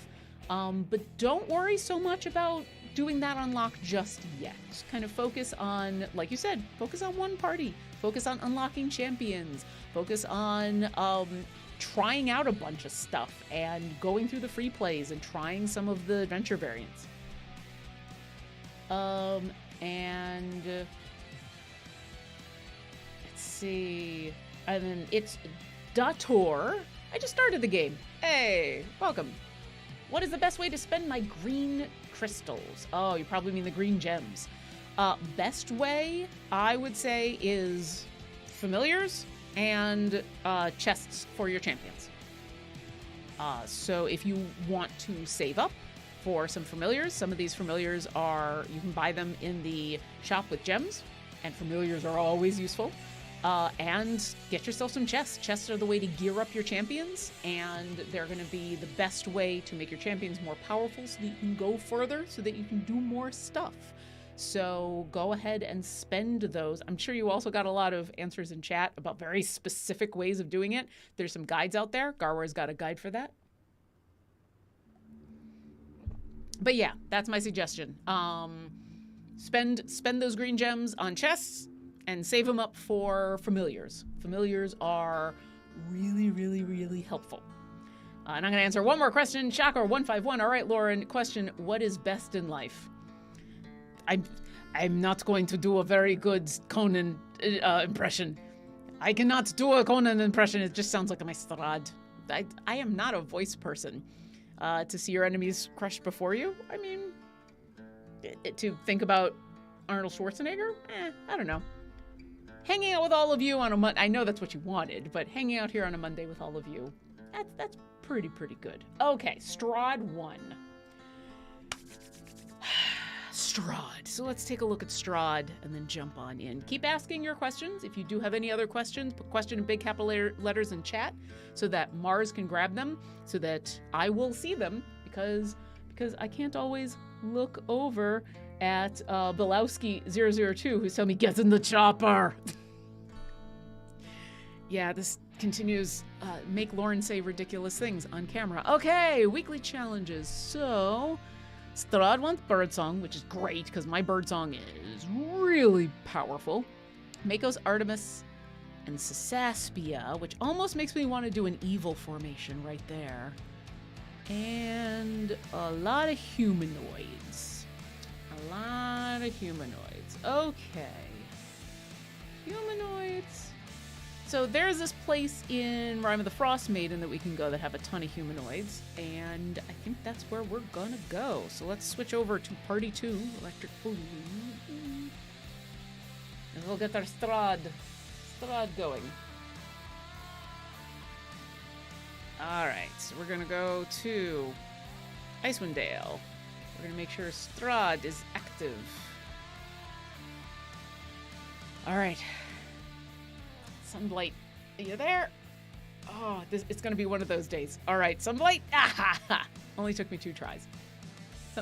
Speaker 1: But don't worry so much about doing that unlock just yet. Just kind of focus on, like you said, focus on one party. Focus on unlocking champions. Focus on trying out a bunch of stuff and going through the free plays and trying some of the adventure variants. And let's see. And then it's Dator. I just started the game. Hey, welcome. What is the best way to spend my green crystals? Oh, you probably mean the green gems. Best way, I would say, is familiars and chests for your champions. So if you want to save up for some familiars, some of these familiars you can buy them in the shop with gems, and familiars are always useful. And get yourself some chests. Chests are the way to gear up your champions, and they're going to be the best way to make your champions more powerful so that you can go further, so that you can do more stuff. So go ahead and spend those. I'm sure you also got a lot of answers in chat about very specific ways of doing it. There's some guides out there. Garwar's got a guide for that. But yeah, that's my suggestion. Spend those green gems on chests and save them up for familiars. Familiars are really, really, really helpful. And I'm going to answer one more question. Shaka 151. All right, Lauren. Question: what is best in life? I'm not going to do a very good Conan impression. I cannot do a Conan impression. It just sounds like my Strahd. I am not a voice person. To see your enemies crushed before you? I mean, to think about Arnold Schwarzenegger? I don't know. Hanging out with all of you on a Monday. I know that's what you wanted, but hanging out here on a Monday with all of you, that's pretty good. Okay, Strahd 1. Strahd. So let's take a look at Strahd and then jump on in. Keep asking your questions. If you do have any other questions, put question in big capital letters in chat so that Mars can grab them, so that I will see them, because I can't always look over at Bilowski002, who's telling me, get in the chopper. Yeah, this continues. Make Lauren say ridiculous things on camera. Okay, weekly challenges. So Strahd wants birdsong, which is great because my birdsong is really powerful. Mako's Artemis and Sasaspia, which almost makes me want to do an evil formation right there. And a lot of humanoids. A lot of humanoids. Okay. Humanoids. So there's this place in Rime of the Frost Maiden that we can go that have a ton of humanoids, and I think that's where we're gonna go. So let's switch over to Party 2, Electric Boogaloo. And we'll get our Strahd going. Alright, so we're gonna go to Icewind Dale. We're gonna make sure Strahd is active. Alright. Sunblight, are you there? Oh, it's gonna be one of those days. Alright, Sunblight! Ah, only took me 2 tries.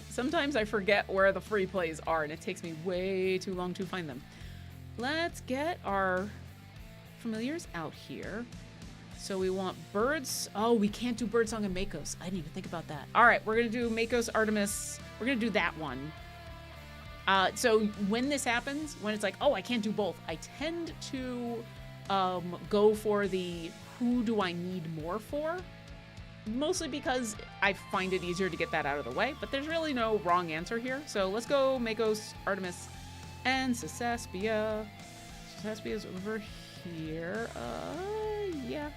Speaker 1: Sometimes I forget where the free plays are, and it takes me way too long to find them. Let's get our familiars out here. So we want birds. Oh, we can't do Birdsong and Makos. I didn't even think about that. All right, we're going to do Makos, Artemis. We're going to do that one. So when this happens, when it's like, oh, I can't do both, I tend to go for the who do I need more for? Mostly because I find it easier to get that out of the way, but there's really no wrong answer here. So let's go Makos, Artemis, and Sasaspia. Sasaspia's over here. Yeah.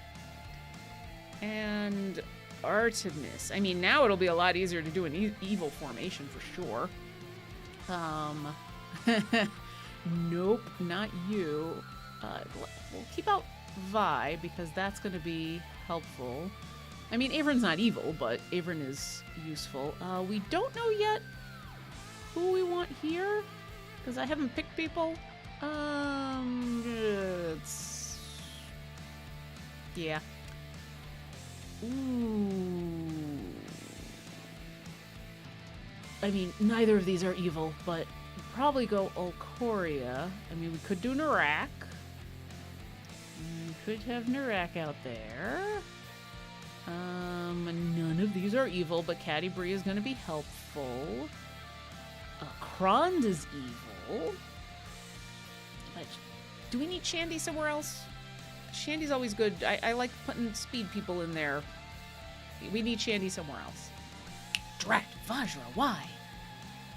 Speaker 1: And Artemis. I mean, now it'll be a lot easier to do an evil formation for sure. Nope, not you. We'll keep out Vi because that's going to be helpful. I mean, Avron's not evil, but Avron is useful. We don't know yet who we want here because I haven't picked people. Yeah. Ooh. I mean, neither of these are evil, but we'd probably go Ulcoria. I mean, we could do Narak. We could have Narak out there. None of these are evil, but Catti-brie is going to be helpful. Krond is evil. But do we need Shandy somewhere else? Shandy's always good. I like putting speed people in there. We need Shandy somewhere else. Drat, Vajra, why?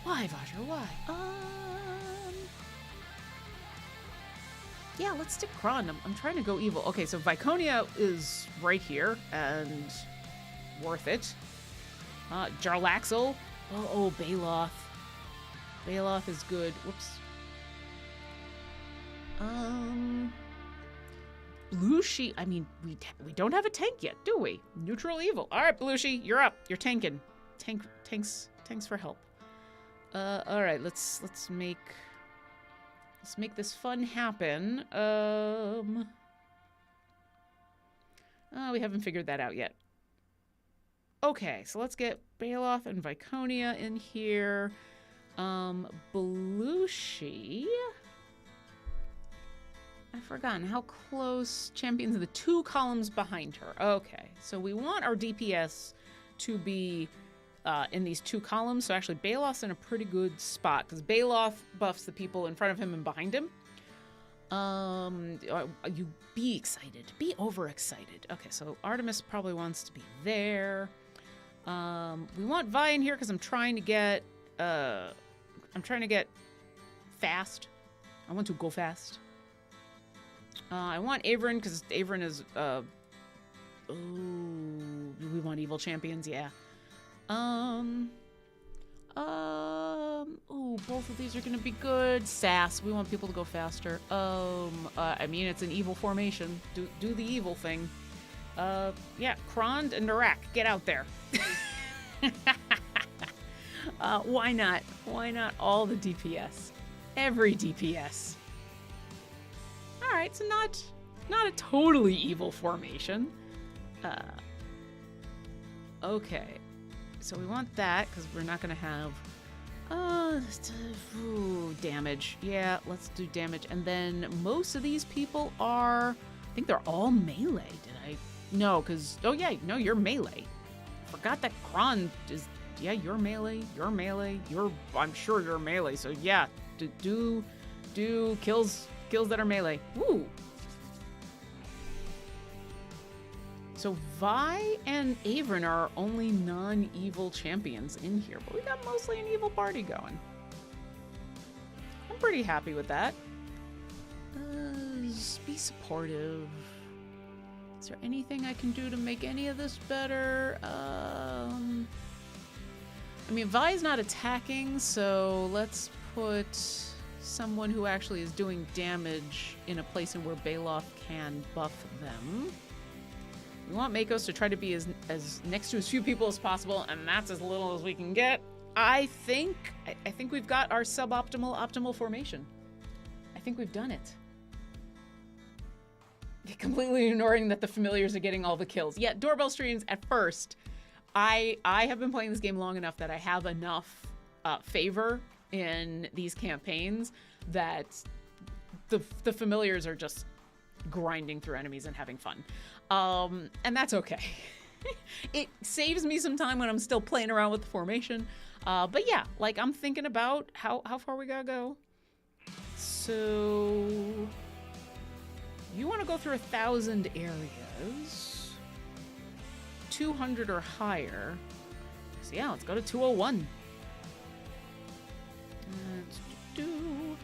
Speaker 1: Why, Vajra, why? Yeah, let's stick Krond. I'm trying to go evil. Okay, so Viconia is right here, and worth it. Jarlaxle. Oh, Baloth. Baloth is good. Whoops. Belushi, I mean, we don't have a tank yet, do we? Neutral evil. All right, Belushi, you're up. You're tanking. Tanks for help. All right, let's make this fun happen. We haven't figured that out yet. Okay, so let's get Baloth and Viconia in here. Belushi. I've forgotten how close champions of the 2 columns behind her. Okay, so we want our DPS to be in these 2 columns. So actually, Baloth's in a pretty good spot because Baloth buffs the people in front of him and behind him. You be excited, be overexcited. Okay, so Artemis probably wants to be there. We want Vi in here because I'm trying to get fast. I want to go fast. I want Avron because Avron is, we want evil champions, yeah. Both of these are gonna be good. Sass, we want people to go faster. I mean, it's an evil formation. Do the evil thing. Yeah, Krond and Narak, get out there. Why not? Why not all the DPS? Every DPS. Alright, so not a totally evil formation. Okay. So we want that, because we're not going to have... damage. Yeah, let's do damage. And then most of these people are... I think they're all melee. Did I... No, because... Oh, yeah. No, you're melee. Forgot that Krond is... Yeah, you're melee. You're melee. I'm sure you're melee. So, yeah. Do kills that are melee. Woo! So Vi and Avron are our only non-evil champions in here, but we got mostly an evil party going. I'm pretty happy with that. Be supportive. Is there anything I can do to make any of this better? I mean, Vi's not attacking, so let's put someone who actually is doing damage in a place in where Baloth can buff them. We want Makos to try to be as next to as few people as possible, and that's as little as we can get. I think we've got our suboptimal optimal formation. I think we've done it. Completely ignoring that the familiars are getting all the kills. Yeah, doorbell streams at first. I have been playing this game long enough that I have enough favor in these campaigns that the familiars are just grinding through enemies and having fun. And that's okay. It saves me some time when I'm still playing around with the formation. But yeah, like I'm thinking about how far we gotta go. So you want to go through 1,000 areas, 200 or higher. So yeah, let's go to 201. Let's do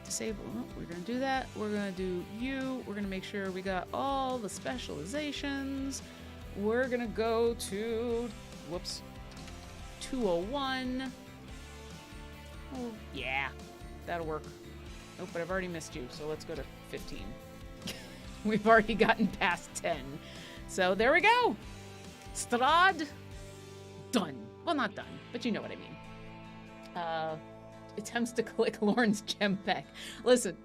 Speaker 1: disable. Oh, we're gonna do that. We're gonna do you. We're gonna make sure we got all the specializations. We're gonna go to 201. Oh yeah, that'll work. Oh, but I've already missed you, so let's go to 15. We've already gotten past 10. So there we go. Strahd, done. Well, not done, but you know what I mean. Attempts to click Lauren's gem pack. Listen,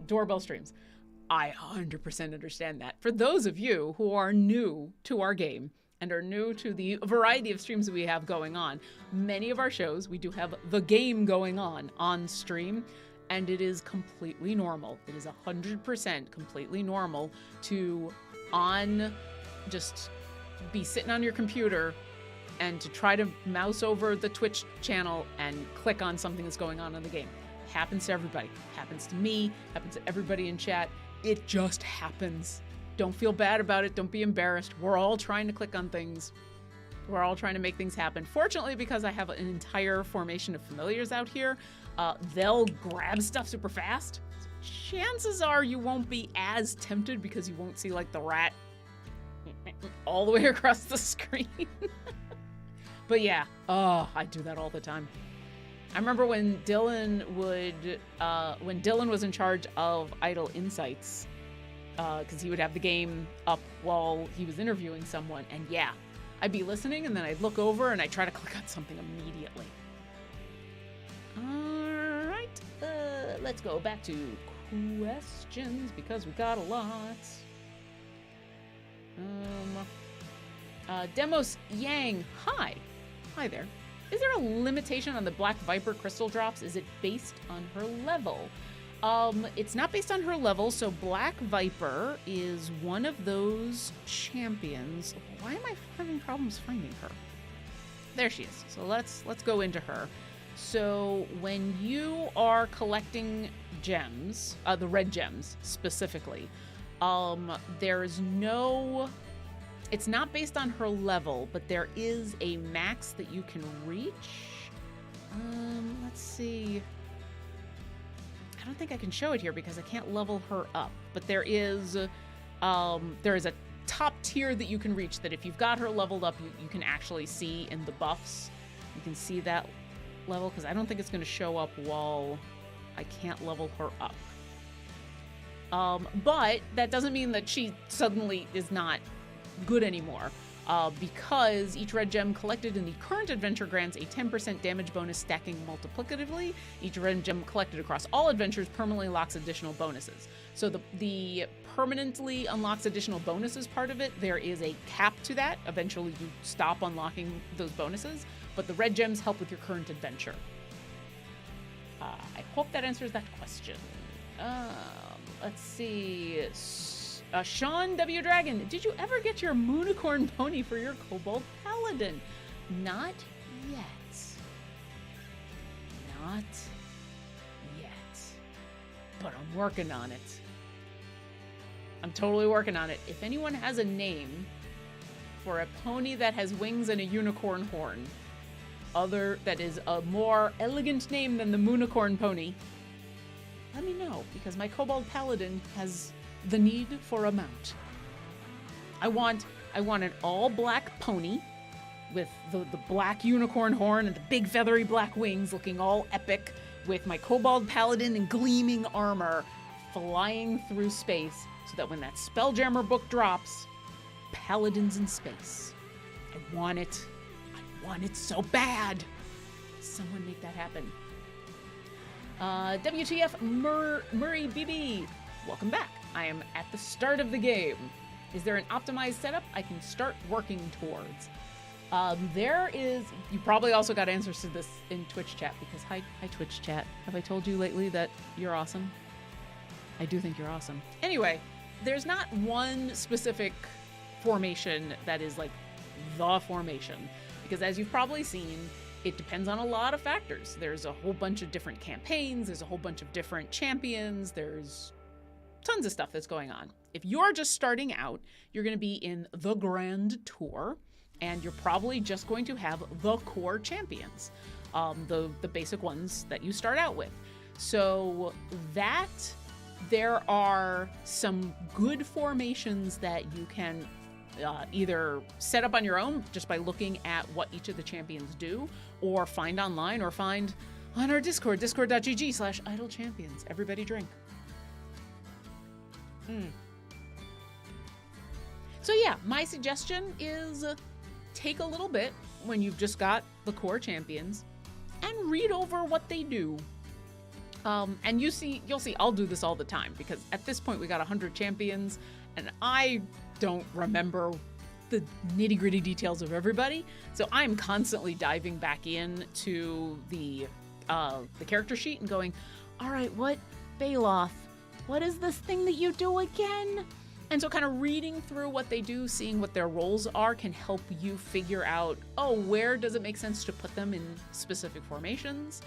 Speaker 1: doorbell streams. I 100% understand that. For those of you who are new to our game and are new to the variety of streams that we have going on, many of our shows, we do have the game going on stream. And it is completely normal. It is 100% completely normal to just be sitting on your computer and to try to mouse over the Twitch channel and click on something that's going on in the game. Happens to everybody. Happens to me. Happens to everybody in chat. It just happens. Don't feel bad about it. Don't be embarrassed. We're all trying to click on things. We're all trying to make things happen. Fortunately, because I have an entire formation of familiars out here, they'll grab stuff super fast. Chances are you won't be as tempted because you won't see like the rat all the way across the screen. But yeah, I do that all the time. I remember when Dylan was in charge of Idle Insights, because he would have the game up while he was interviewing someone, and yeah, I'd be listening and then I'd look over and I'd try to click on something immediately. Alright, let's go back to questions because we got a lot. Demos Yang, hi there. Is there a limitation on the Black Viper crystal drops? Is it based on her level? It's not based on her level, so Black Viper is one of those champions. Why am I having problems finding her? There she is. So let's go into her. So when you are collecting gems, the red gems specifically, it's not based on her level, but there is a max that you can reach. Let's see. I don't think I can show it here because I can't level her up, but there is a top tier that you can reach that if you've got her leveled up, you can actually see in the buffs. You can see that level because I don't think it's going to show up while I can't level her up. But that doesn't mean that she suddenly is not good anymore, because each red gem collected in the current adventure grants a 10% damage bonus stacking multiplicatively. Each red gem collected across all adventures permanently unlocks additional bonuses. So the permanently unlocks additional bonuses part of it, there is a cap to that. Eventually you stop unlocking those bonuses, but the red gems help with your current adventure. I hope that answers that question. Let's see. Sean W. Dragon, did you ever get your Moonicorn pony for your Kobold Paladin? Not yet. Not yet. But I'm working on it. I'm totally working on it. If anyone has a name for a pony that has wings and a unicorn horn, that is a more elegant name than the Moonicorn pony, let me know, because my Kobold Paladin has the need for a mount. I want an all-black pony with the black unicorn horn and the big feathery black wings, looking all epic, with my Kobold Paladin in gleaming armor flying through space, so that when that Spelljammer book drops, Paladins in space. I want it. I want it so bad. Someone make that happen. WTF Murray BB, welcome back. I am at the start of the game. Is there an optimized setup I can start working towards? There is. You probably also got answers to this in Twitch chat, because hi Twitch chat. Have I told you lately that you're awesome? I do think you're awesome. Anyway, there's not one specific formation that is like the formation, because as you've probably seen, it depends on a lot of factors. There's a whole bunch of different campaigns, there's a whole bunch of different champions, there's tons of stuff that's going on. If you're just starting out, you're going to be in the Grand Tour, and you're probably just going to have the core champions, the basic ones that you start out with. So that there are some good formations that you can either set up on your own just by looking at what each of the champions do, or find online, or find on our Discord, discord.gg/idlechampions. Everybody drink. So yeah, my suggestion is take a little bit when you've just got the core champions and read over what they do. And you'll see, I'll do this all the time, because at this point we got 100 champions, and I don't remember the nitty-gritty details of everybody. So I'm constantly diving back in to the character sheet and going, all right, what Baloth? What is this thing that you do again? And so kind of reading through what they do, seeing what their roles are, can help you figure out, oh, where does it make sense to put them in specific formations?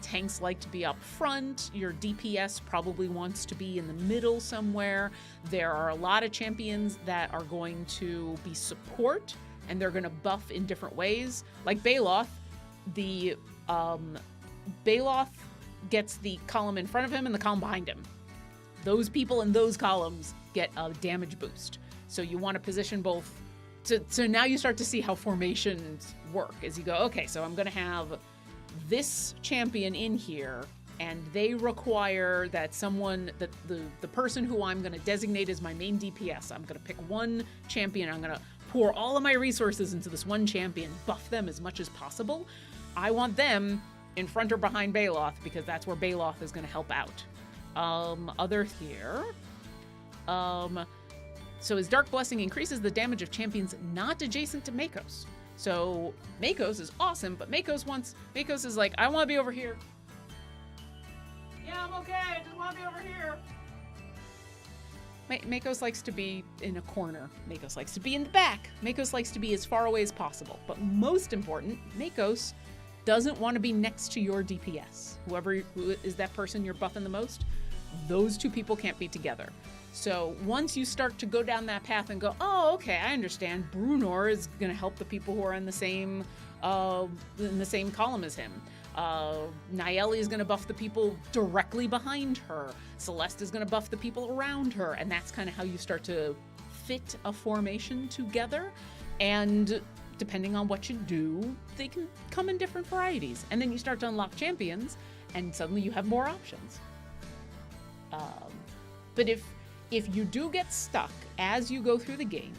Speaker 1: Tanks like to be up front. Your DPS probably wants to be in the middle somewhere. There are a lot of champions that are going to be support, and they're going to buff in different ways. Like Baloth, Baloth gets the column in front of him and the column behind him. Those people in those columns get a damage boost. So you want to position both. So now you start to see how formations work as you go, okay, so I'm going to have this champion in here, and they require that the person who I'm going to designate as my main DPS, I'm going to pick one champion, I'm going to pour all of my resources into this one champion, buff them as much as possible. I want them in front or behind Baloth, because that's where Baloth is going to help out. Other here. So his Dark Blessing increases the damage of champions not adjacent to Makos. So Makos is awesome, but Makos is like, I want to be over here. Yeah, I'm okay. I just want to be over here. Makos likes to be in a corner. Makos likes to be in the back. Makos likes to be as far away as possible. But most important, Makos doesn't want to be next to your DPS. Who is that person you're buffing the most, those two people can't be together. So once you start to go down that path and go, oh, okay, I understand. Brunor is going to help the people who are in the same column as him. Nayeli is going to buff the people directly behind her. Celeste is going to buff the people around her. And that's kind of how you start to fit a formation together. And depending on what you do, they can come in different varieties. And then you start to unlock champions, and suddenly you have more options. But if you do get stuck as you go through the game,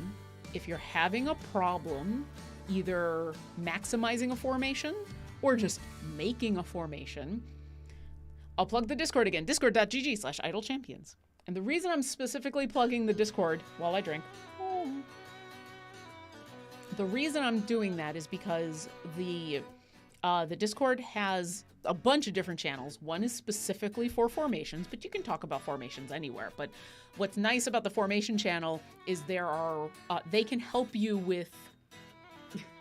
Speaker 1: if you're having a problem either maximizing a formation or just making a formation, I'll plug the Discord again, discord.gg/idlechampions. And the reason I'm specifically plugging the Discord while I drink, the reason I'm doing that is because the Discord has a bunch of different channels. One is specifically for formations, but you can talk about formations anywhere. But what's nice about the formation channel is they can help you with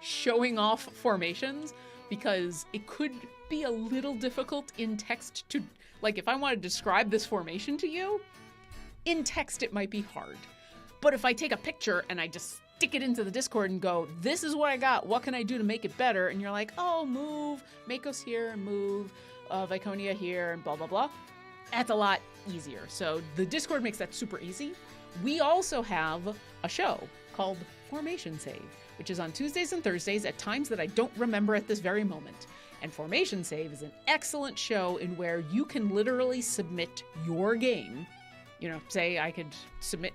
Speaker 1: showing off formations, because it could be a little difficult in text to, like, if I want to describe this formation to you, In text, it might be hard. But if I take a picture and I just stick it into the Discord and go, this is what I got, what can I do to make it better? And you're like, oh, move Makos here and move Viconia here and blah, blah, blah. That's a lot easier. So the Discord makes that super easy. We also have a show called Formation Save, which is on Tuesdays and Thursdays at times that I don't remember at this very moment. And Formation Save is an excellent show in where you can literally submit your game. You know, say I could submit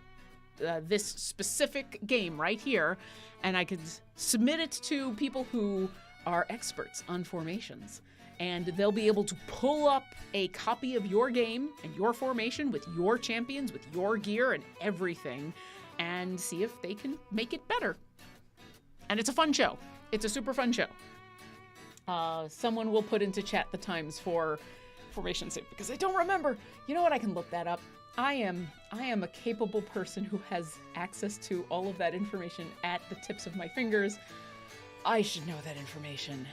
Speaker 1: this specific game right here, and I could submit it to people who are experts on formations. And they'll be able to pull up a copy of your game and your formation with your champions, with your gear and everything, and see if they can make it better. And it's a fun show. It's a super fun show. Someone will put into chat the times for Formation Save because I don't remember. You know what? I can look that up. I am a capable person who has access to all of that information at the tips of my fingers. I should know that information.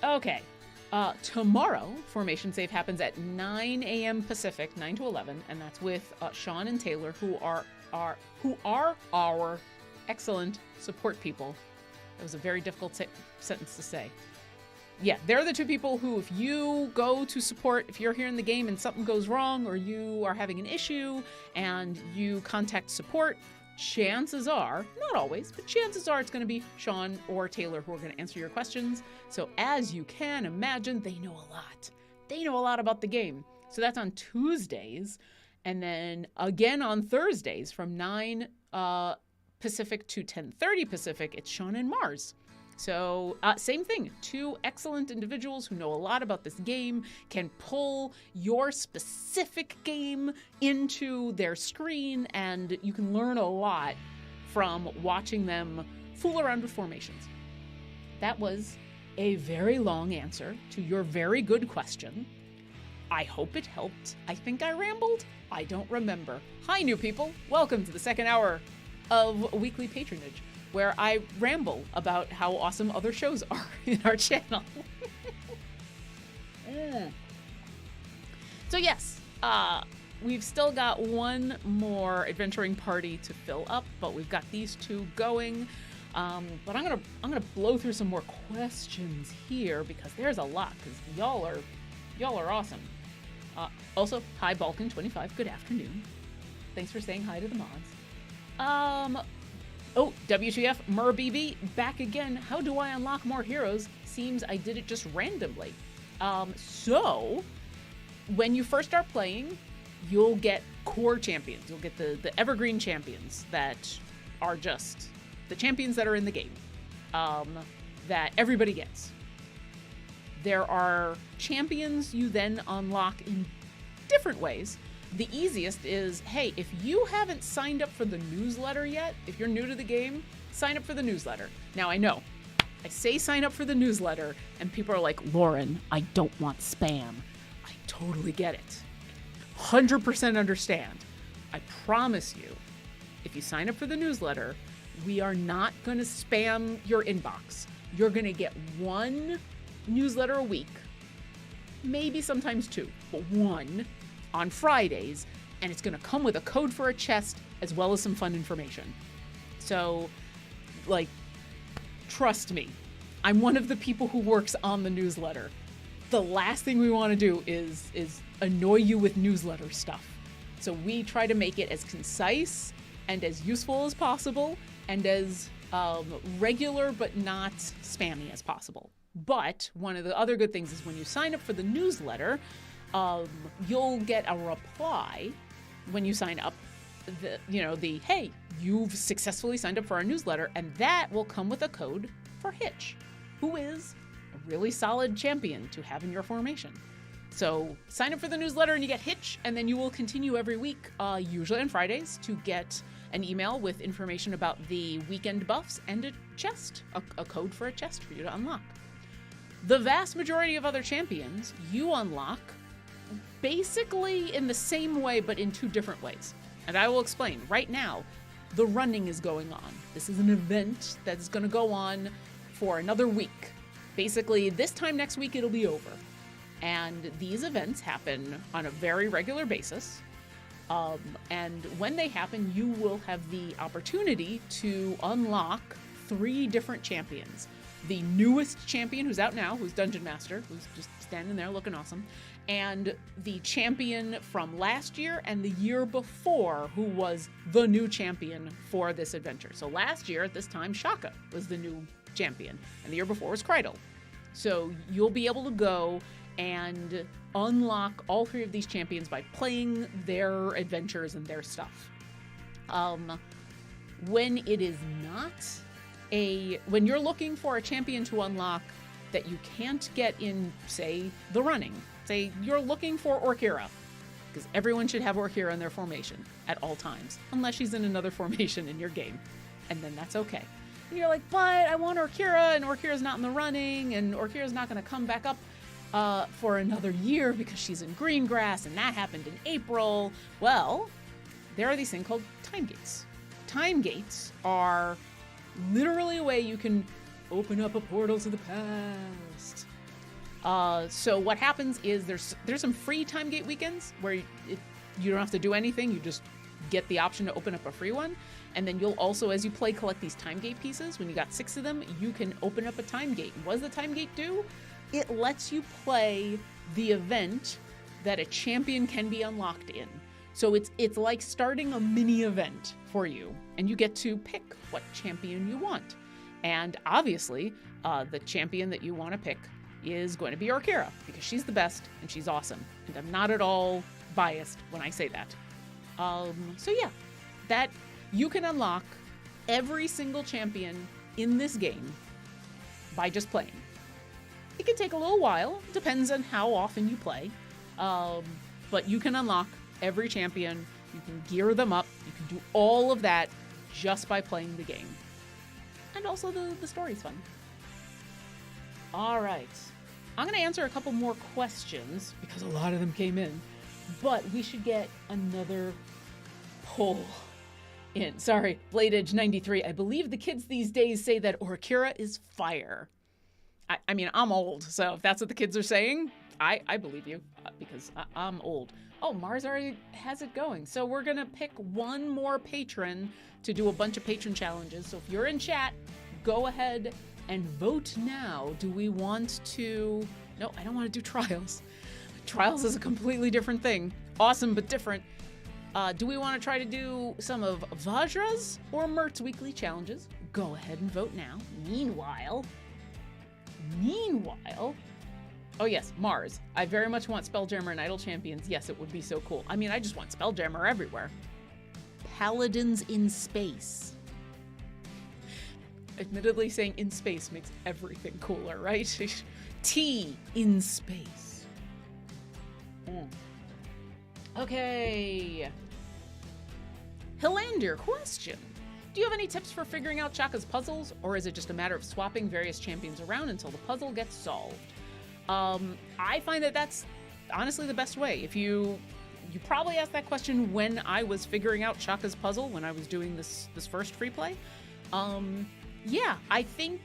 Speaker 1: Okay. Tomorrow, Formation Save happens at 9 a.m. Pacific, 9 to 11, and that's with Sean and Taylor, who are our excellent support people. That was a very difficult sentence to say. Yeah, they're the two people who, if you go to support, if you're here in the game and something goes wrong or you are having an issue and you contact support, chances are, not always, but chances are it's going to be Sean or Taylor who are going to answer your questions. So as you can imagine, they know a lot. They know a lot about the game. So that's on Tuesdays. And then again on Thursdays from 9 Pacific to 10:30 Pacific, it's Sean and Mars. So same thing, two excellent individuals who know a lot about this game can pull your specific game into their screen, and you can learn a lot from watching them fool around with formations. That was a very long answer to your very good question. I hope it helped. I think I rambled. I don't remember. Hi, new people. Welcome to the second hour of Weekly Patronage, where I ramble about how awesome other shows are in our channel. So yes, we've still got one more adventuring party to fill up, but we've got these two going. But I'm gonna blow through some more questions here because there's a lot. Because y'all are awesome. Also, hi Balkan25. Good afternoon. Thanks for saying hi to the mods. Oh, WTF, MurBB, back again. How do I unlock more heroes? Seems I did it just randomly. So, when you first start playing, you'll get core champions. You'll get the evergreen champions that are just the champions that are in the game, that everybody gets. There are champions you then unlock in different ways. The easiest is, hey, if you haven't signed up for the newsletter yet, if you're new to the game, sign up for the newsletter. Now, I know, I say sign up for the newsletter, and people are like, Lauren, I don't want spam. I totally get it. 100% understand. I promise you, if you sign up for the newsletter, we are not going to spam your inbox. You're going to get one newsletter a week, maybe sometimes two, but one on Fridays, and it's going to come with a code for a chest as well as some fun information. So, like, trust me, I'm one of the people who works on the newsletter. The last thing we want to do is annoy you with newsletter stuff. So we try to make it as concise and as useful as possible and as regular but not spammy as possible. But one of the other good things is when you sign up for the newsletter, you'll get a reply when you sign up, hey, you've successfully signed up for our newsletter, and that will come with a code for Hitch, who is a really solid champion to have in your formation. So sign up for the newsletter and you get Hitch, and then you will continue every week, usually on Fridays, to get an email with information about the weekend buffs and a chest, a code for a chest for you to unlock. The vast majority of other champions you unlock basically in the same way, but in two different ways. And I will explain. Right now, the running is going on. This is an event that's going to go on for another week. Basically, this time next week, it'll be over. And these events happen on a very regular basis. And when they happen, you will have the opportunity to unlock 3 different champions. The newest champion who's out now, who's Dungeon Master, who's just standing there looking awesome, and the champion from last year and the year before, who was the new champion for this adventure. So last year at this time, Shaka was the new champion, and the year before was Kreidel. So you'll be able to go and unlock all 3 of these champions by playing their adventures and their stuff. When it is not when you're looking for a champion to unlock that you can't get in, say, the running, say you're looking for Orkira, because everyone should have Orkira in their formation at all times, unless she's in another formation in your game, and then that's okay. And you're like, but I want Orkira, and Orkira's not in the running, and Orkira's not going to come back up for another year because she's in Greengrass, and that happened in April. Well, there are these things called time gates. Time gates are literally a way you can open up a portal to the past. So what happens is there's some free time gate weekends where you don't have to do anything. You just get the option to open up a free one. And then you'll also, as you play, collect these time gate pieces. When you got 6 of them, you can open up a time gate. What does the time gate do? It lets you play the event that a champion can be unlocked in. So it's like starting a mini event for you, and you get to pick what champion you want. And obviously, the champion that you want to pick is going to be Orkira, because she's the best and she's awesome. And I'm not at all biased when I say that. So yeah, that you can unlock every single champion in this game by just playing. It can take a little while, depends on how often you play, but you can unlock every champion, you can gear them up, you can do all of that just by playing the game. And also the story's fun. All right, I'm going to answer a couple more questions because a lot of them came in, but we should get another poll in. Sorry, Blade Edge 93. I believe the kids these days say that Orkira is fire. I mean, I'm old, so if that's what the kids are saying, I believe you, because I'm old. Oh, Mars already has it going. So we're going to pick one more patron to do a bunch of patron challenges. So if you're in chat, go ahead and vote now. Do we want to... No, I don't want to do trials. Trials is a completely different thing. Awesome, but different. Do we want to try to do some of Vajra's or Mert's weekly challenges? Go ahead and vote now. Meanwhile, oh yes, Mars. I very much want Spelljammer and Idle Champions. Yes, it would be so cool. I mean, I just want Spelljammer everywhere. Paladins in space. Admittedly, saying in space makes everything cooler, right? T in space. Okay. Hilander, question. Do you have any tips for figuring out Shaka's puzzles, or is it just a matter of swapping various champions around until the puzzle gets solved? I find that that's honestly the best way. If you probably asked that question when I was figuring out Shaka's puzzle, when I was doing this first free play. Yeah, I think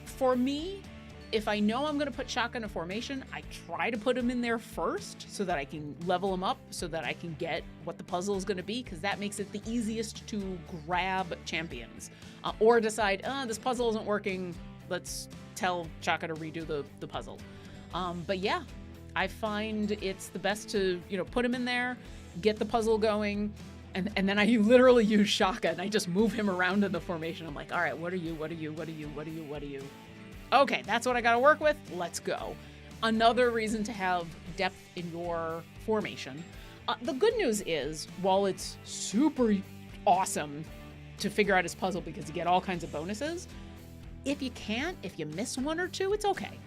Speaker 1: for me, if I know I'm going to put Shaka in a formation, I try to put him in there first so that I can level him up, so that I can get what the puzzle is going to be, because that makes it the easiest to grab champions. Or decide, this puzzle isn't working, let's tell Shaka to redo the puzzle. But yeah, I find it's the best to, put him in there, get the puzzle going, and then I literally use Shaka and I just move him around in the formation. I'm like, all right, what are you? Okay, that's what I got to work with. Let's go. Another reason to have depth in your formation. The good news is, while it's super awesome to figure out his puzzle because you get all kinds of bonuses, if you miss one or two, it's okay.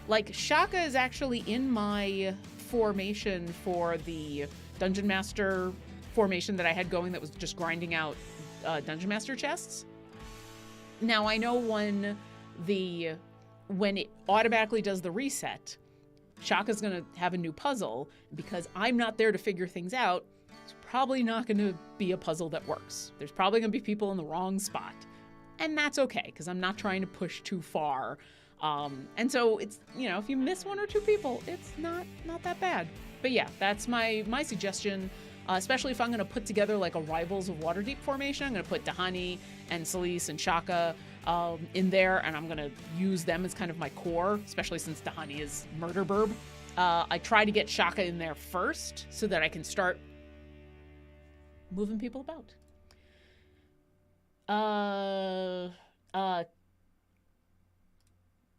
Speaker 1: Like, Shaka is actually in my formation for the Dungeon Master formation that I had going that was just grinding out Dungeon Master chests. Now, I know when it automatically does the reset, Shaka's going to have a new puzzle. Because I'm not there to figure things out, it's probably not going to be a puzzle that works. There's probably going to be people in the wrong spot. And that's okay, because I'm not trying to push too far. And so it's, if you miss one or two people, it's not that bad. But yeah, that's my suggestion, especially if I'm going to put together like a Rivals of Waterdeep formation. I'm going to put Dahani and Celise and Shaka in there, and I'm going to use them as kind of my core, especially since Dahani is Murder Burb. I try to get Shaka in there first so that I can start moving people about.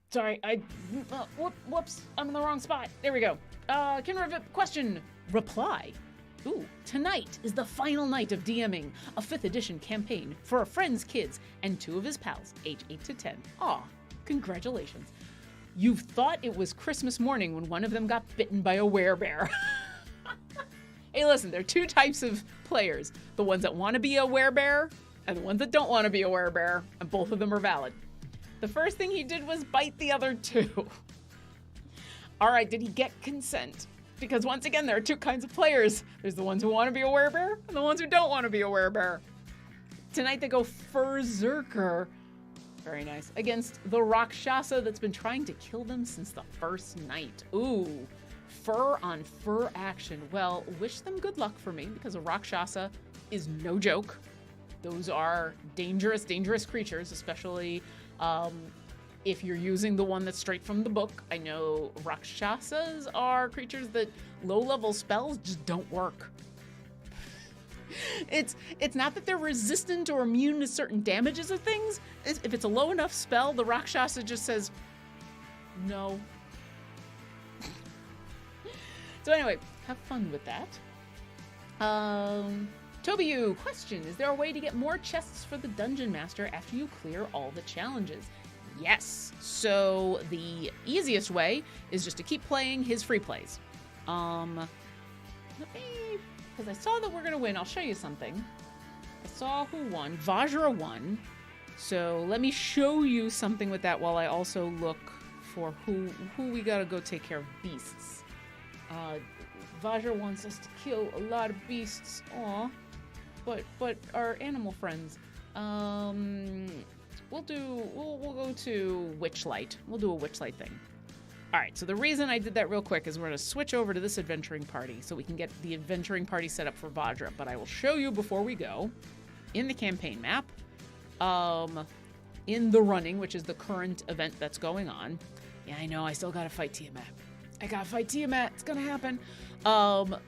Speaker 1: Sorry, whoops, I'm in the wrong spot. There we go. Kinra question. Reply. Ooh, tonight is the final night of DMing a 5th edition campaign for a friend's kids and 2 of his pals, age 8 to 10. Aw, congratulations. You've thought it was Christmas morning when one of them got bitten by a werebear. Hey, listen, there are 2 types of players. The ones that want to be a werebear and the ones that don't want to be a werebear, and both of them are valid. The first thing he did was bite the other 2. All right, did he get consent? Because once again, there are 2 kinds of players. There's the ones who want to be a werebear and the ones who don't want to be a werebear. Tonight they go Furrzerker, very nice, against the Rakshasa that's been trying to kill them since the first night. Ooh, fur on fur action. Well, wish them good luck for me, because a Rakshasa is no joke. Those are dangerous, dangerous creatures, especially if you're using the one that's straight from the book. I know Rakshasas are creatures that low-level spells just don't work. It's not that they're resistant or immune to certain damages of things. If it's a low enough spell, the Rakshasa just says, no. So anyway, have fun with that. Tobiu, question, is there a way to get more chests for the Dungeon Master after you clear all the challenges? Yes. So the easiest way is just to keep playing his free plays. Let me, because I saw that we're going to win, I'll show you something. I saw who won. Vajra won. So let me show you something with that while I also look for who we got to go take care of beasts. Vajra wants us to kill a lot of beasts. Aw. But our animal friends. We'll go to Witchlight. We'll do a Witchlight thing. All right, so the reason I did that real quick is we're going to switch over to this adventuring party so we can get the adventuring party set up for Vajra. But I will show you before we go, in the campaign map, in the running, which is the current event that's going on. Yeah, I know, I still got to fight Tiamat. I got to fight Tiamat. It's going to happen.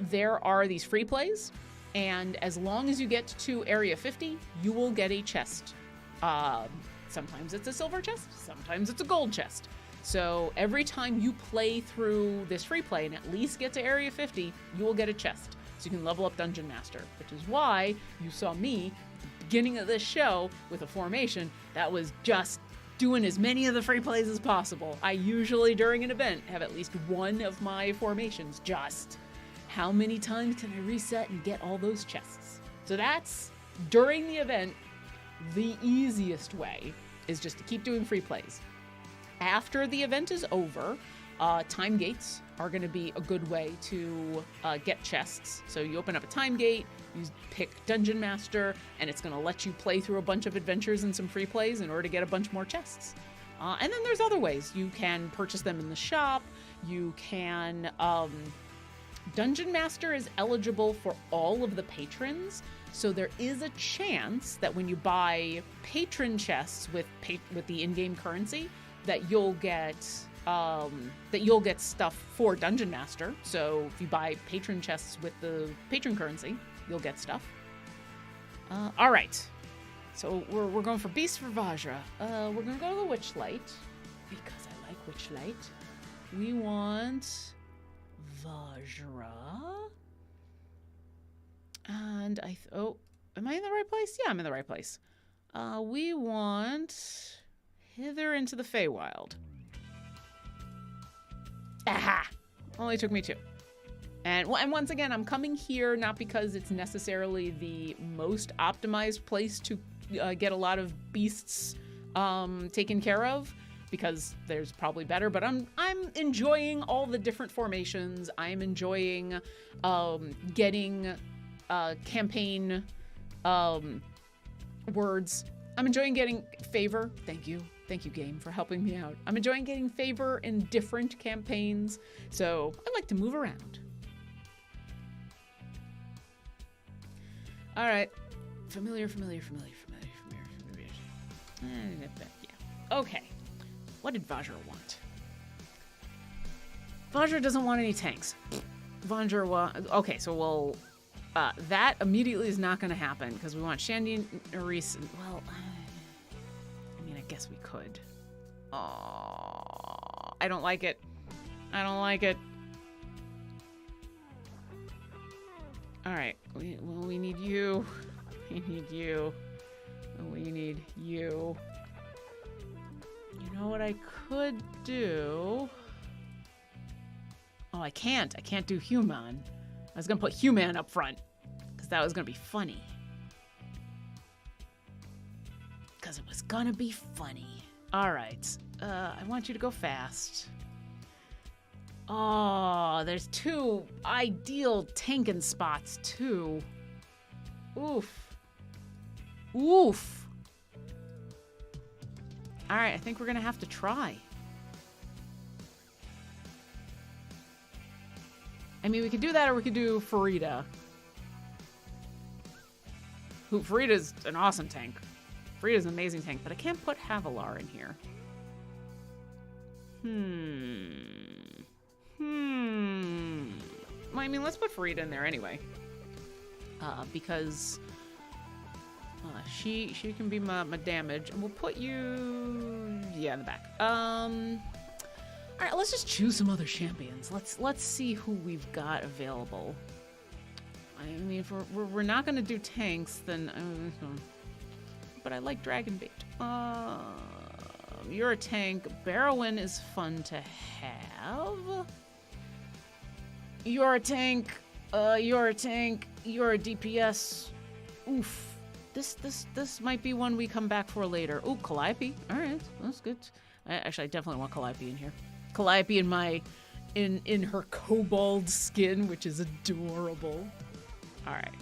Speaker 1: There are these free plays, and as long as you get to Area 50, you will get a chest. Sometimes it's a silver chest, sometimes it's a gold chest. So every time you play through this free play and at least get to Area 50, you will get a chest. So you can level up Dungeon Master, which is why you saw me at the beginning of this show with a formation that was just doing as many of the free plays as possible. I usually, during an event, have at least one of my formations just. How many times can I reset and get all those chests? So that's, during the event, the easiest way is just to keep doing free plays. After the event is over, time gates are going to be a good way to get chests. So you open up a time gate, you pick Dungeon Master, and it's going to let you play through a bunch of adventures and some free plays in order to get a bunch more chests. And then there's other ways. You can purchase them in the shop. You can... Dungeon Master is eligible for all of the patrons, so there is a chance that when you buy patron chests with the in-game currency, that you'll get stuff for Dungeon Master. So if you buy patron chests with the patron currency, you'll get stuff. All right, so we're going for Beast for Vajra. We're gonna go to the Witchlight because I like Witchlight. We want Vajra. And am I in the right place? Yeah, I'm in the right place. We want Hither into the Feywild. Aha! Only took me 2. And once again, I'm coming here not because it's necessarily the most optimized place to get a lot of beasts taken care of, because there's probably better, but I'm enjoying all the different formations. I'm enjoying getting campaign words. I'm enjoying getting favor. Thank you. Thank you, game, for helping me out. I'm enjoying getting favor in different campaigns, so I like to move around. All right. Familiar. Yeah. Okay. What did Vajra want? Vajra doesn't want any tanks. Vajra wants... Okay, so we'll... that immediately is not going to happen because we want Shandy and Nerys. Well, I mean, I guess we could. Oh, I don't like it. I don't like it. All right. We need you. We need you. We need you. You know what I could do? Oh, I can't. I can't do Human. I was going to put Human up front because that was going to be funny. Because it was going to be funny. All right. I want you to go fast. Oh, there's 2 ideal tanking spots, too. Oof. Oof. All right, I think we're going to have to try. I mean, we could do that or we could do Farida. Farida's an awesome tank. Farida's an amazing tank, but I can't put Havilar in here. Well, I mean, let's put Farida in there anyway. Because she can be my damage. And we'll put you... Yeah, in the back. All right, let's just choose some other champions. Let's see who we've got available. I mean, if we're not going to do tanks, then... but I like Dragonbait. You're a tank. Barrowin is fun to have. You're a tank. You're a tank. You're a DPS. Oof. This might be one we come back for later. Ooh, Calliope. All right, that's good. Actually, I definitely want Calliope in here. Calliope in her kobold skin, which is adorable. All right.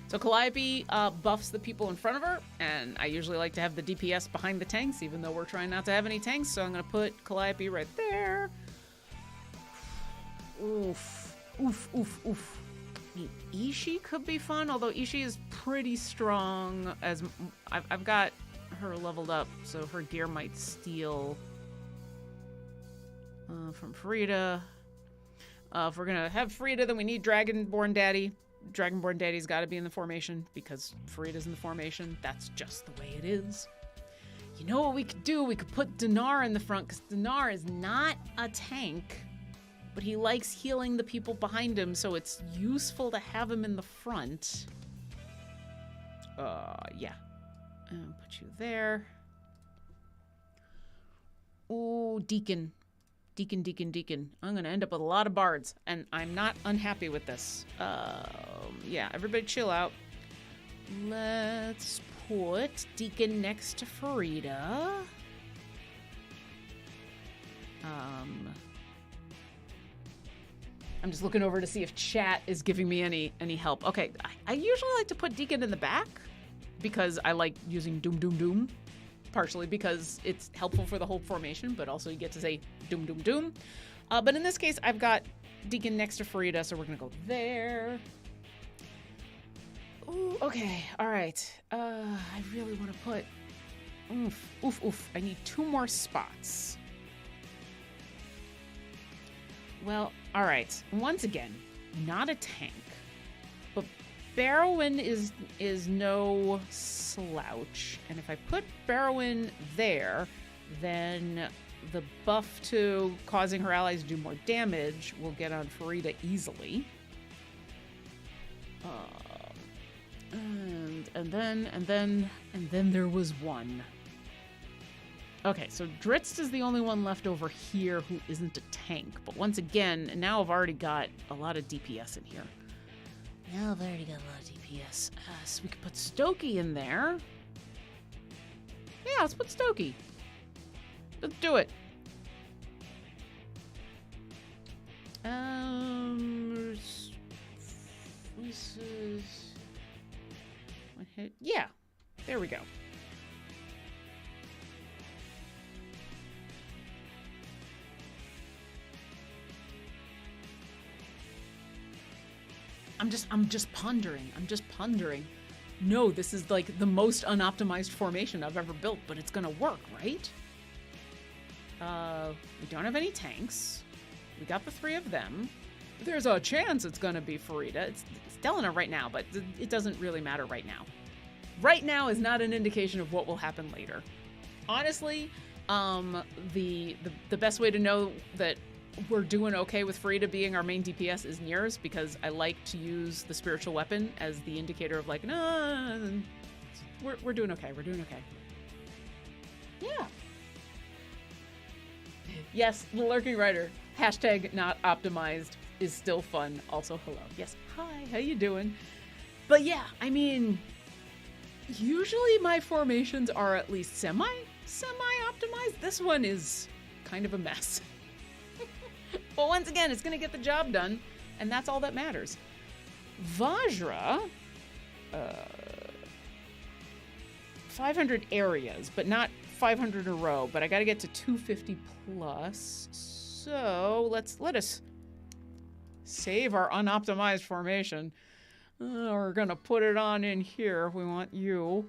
Speaker 1: So Calliope buffs the people in front of her, and I usually like to have the DPS behind the tanks, even though we're trying not to have any tanks, so I'm going to put Calliope right there. Oof. Oof, oof, oof. I mean, Ishii could be fun, although Ishii is pretty strong. As I've got her leveled up, so her gear might steal from Farida. If we're going to have Farida, then we need Dragonborn Daddy. Dragonborn Daddy's got to be in the formation because Farida's in the formation. That's just the way it is. You know what we could do? We could put Dinar in the front because Dinar is not a tank, but he likes healing the people behind him, so it's useful to have him in the front. Yeah. And put you there. Ooh, Deacon. Deacon. I'm going to end up with a lot of bards, and I'm not unhappy with this. Yeah, everybody chill out. Let's put Deacon next to Farida. I'm just looking over to see if chat is giving me any help. Okay, I usually like to put Deacon in the back because I like using Doom. Partially because it's helpful for the whole formation, but also you get to say Doom. But in this case, I've got Deacon next to Farida, so we're going to go there. Ooh, okay, all right. I really want to put... Oof. I need 2 more spots. Well, all right. Once again, not a tank, but Barrowin is no slouch. And if I put Barrowin there, then the buff to causing her allies to do more damage will get on Farida easily. And then there was one. Okay, so Dritz is the only one left over here who isn't a tank. But once again, now I've already got a lot of DPS in here. Now I've already got a lot of DPS. So we could put Stokey in there. Yeah, let's put Stokey. Let's do it. This is... One hit. Yeah, there we go. I'm just pondering. No, this is like the most unoptimized formation I've ever built, but it's gonna work, right? We don't have any tanks. We got the 3 of them. There's a chance it's gonna be Farida. It's Delana right now, but it doesn't really matter right now. Right now is not an indication of what will happen later. Honestly, the best way to know that we're doing okay with Farida being our main DPS is Nir's, because I like to use the spiritual weapon as the indicator of like, no, we're doing okay. We're doing okay. Yeah. Yes, the lurking writer. Hashtag not optimized is still fun. Also, hello. Yes, hi, how you doing? But yeah, I mean, usually my formations are at least semi-optimized. This one is kind of a mess. But once again, it's going to get the job done, and that's all that matters. Vajra, 500 areas, but not 500 in a row, but I got to get to 250 plus. So let us save our unoptimized formation. We're going to put it on in here. We want you.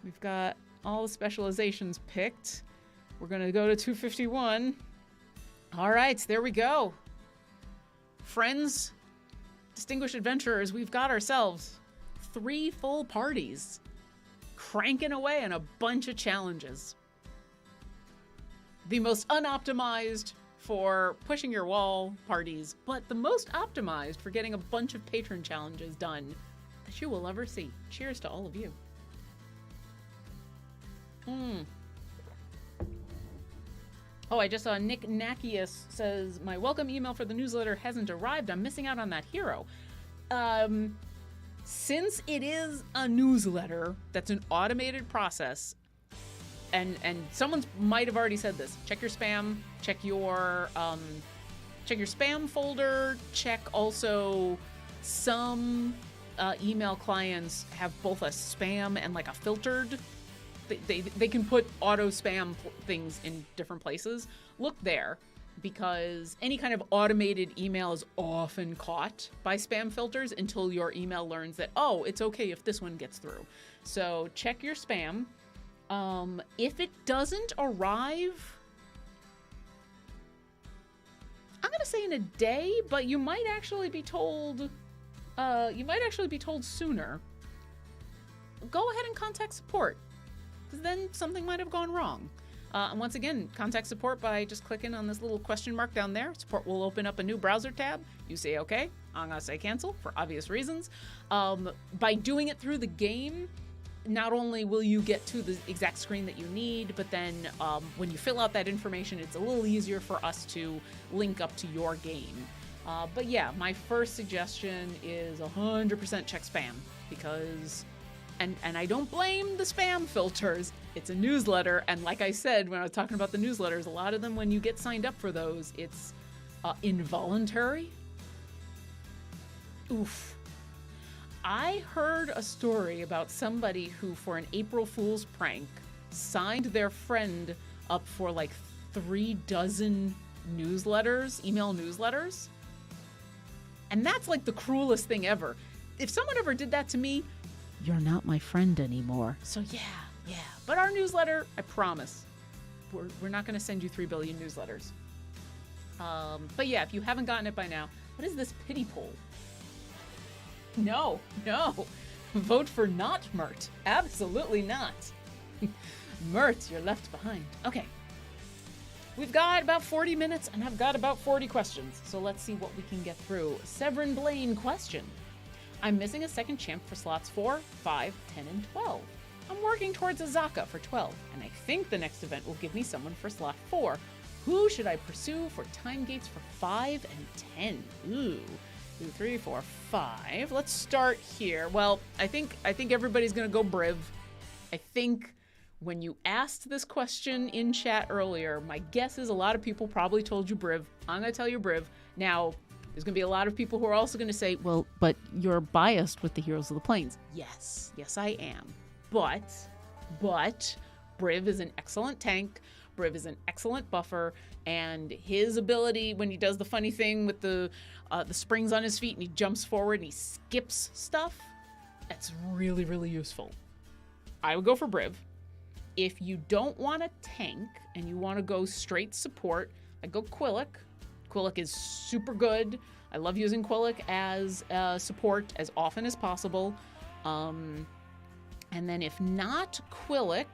Speaker 1: We've got all the specializations picked. We're going to go to 251. All right, there we go. Friends, distinguished adventurers, we've got ourselves 3 full parties cranking away on a bunch of challenges. The most unoptimized for pushing your wall parties, but the most optimized for getting a bunch of patron challenges done that you will ever see. Cheers to all of you. Oh, I just saw Nick Nakius says, my welcome email for the newsletter hasn't arrived. I'm missing out on that hero. Since it is a newsletter that's an automated process, and someone might have already said this, check your spam, check your spam folder, check also some email clients have both a spam and like a filtered. They can put auto spam things in different places. Look there, because any kind of automated email is often caught by spam filters until your email learns that, oh, it's okay if this one gets through. So check your spam. If it doesn't arrive, I'm gonna say in a day, but you might actually be told. Sooner. Go ahead and contact support, because then something might have gone wrong. And once again, contact support by just clicking on this little question mark down there. Support will open up a new browser tab. You say okay. I'm gonna say cancel for obvious reasons. By doing it through the game, not only will you get to the exact screen that you need, but then when you fill out that information, it's a little easier for us to link up to your game. But yeah, my first suggestion is 100% check spam, because, and I don't blame the spam filters. It's a newsletter, and like I said when I was talking about the newsletters, a lot of them, when you get signed up for those, it's involuntary. Oof. I heard a story about somebody who, for an April Fool's prank, signed their friend up for like 3 dozen newsletters, email newsletters. And that's like the cruelest thing ever. If someone ever did that to me, you're not my friend anymore. So yeah. But our newsletter, I promise, we're not going to send you 3 billion newsletters. But yeah, if you haven't gotten it by now, what is this pity poll? No. Vote for not Mert. Absolutely not. Mert, you're left behind. Okay. We've got about 40 minutes, and I've got about 40 questions. So let's see what we can get through. Severin Blaine question. I'm missing a second champ for slots 4, 5, 10, and 12. I'm working towards a Zaka for 12, and I think the next event will give me someone for slot 4. Who should I pursue for time gates for 5 and 10? Ooh. 2, 3, 4, 5. Let's start here. Well, I think everybody's gonna go Briv. I think when you asked this question in chat earlier, my guess is a lot of people probably told you Briv. I'm gonna tell you Briv. Now, there's gonna be a lot of people who are also gonna say, well, but you're biased with the Heroes of the Plains. Yes, I am. But Briv is an excellent tank. Briv is an excellent buffer, and his ability when he does the funny thing with the springs on his feet and he jumps forward and he skips stuff, that's really, really useful. I would go for Briv. If you don't want a tank and you want to go straight support, I'd go Quillic. Quillic is super good. I love using Quillic as support as often as possible. And then if not Quillic,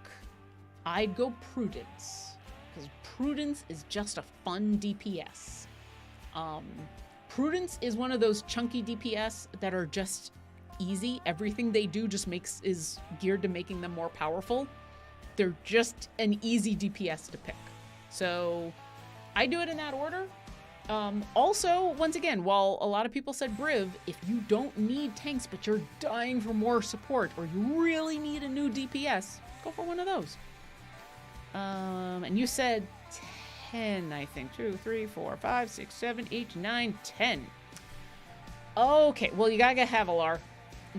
Speaker 1: I'd go Prudence. Because Prudence is just a fun DPS. Prudence is one of those chunky DPS that are just easy. Everything they do just is geared to making them more powerful. They're just an easy DPS to pick. So I do it in that order. Also, once again, while a lot of people said Briv, if you don't need tanks but you're dying for more support or you really need a new DPS, go for one of those. And you said 10, I think. 2, 3, 4, 5, 6, 7, 8, 9, 10. Okay, well, you gotta get Havilar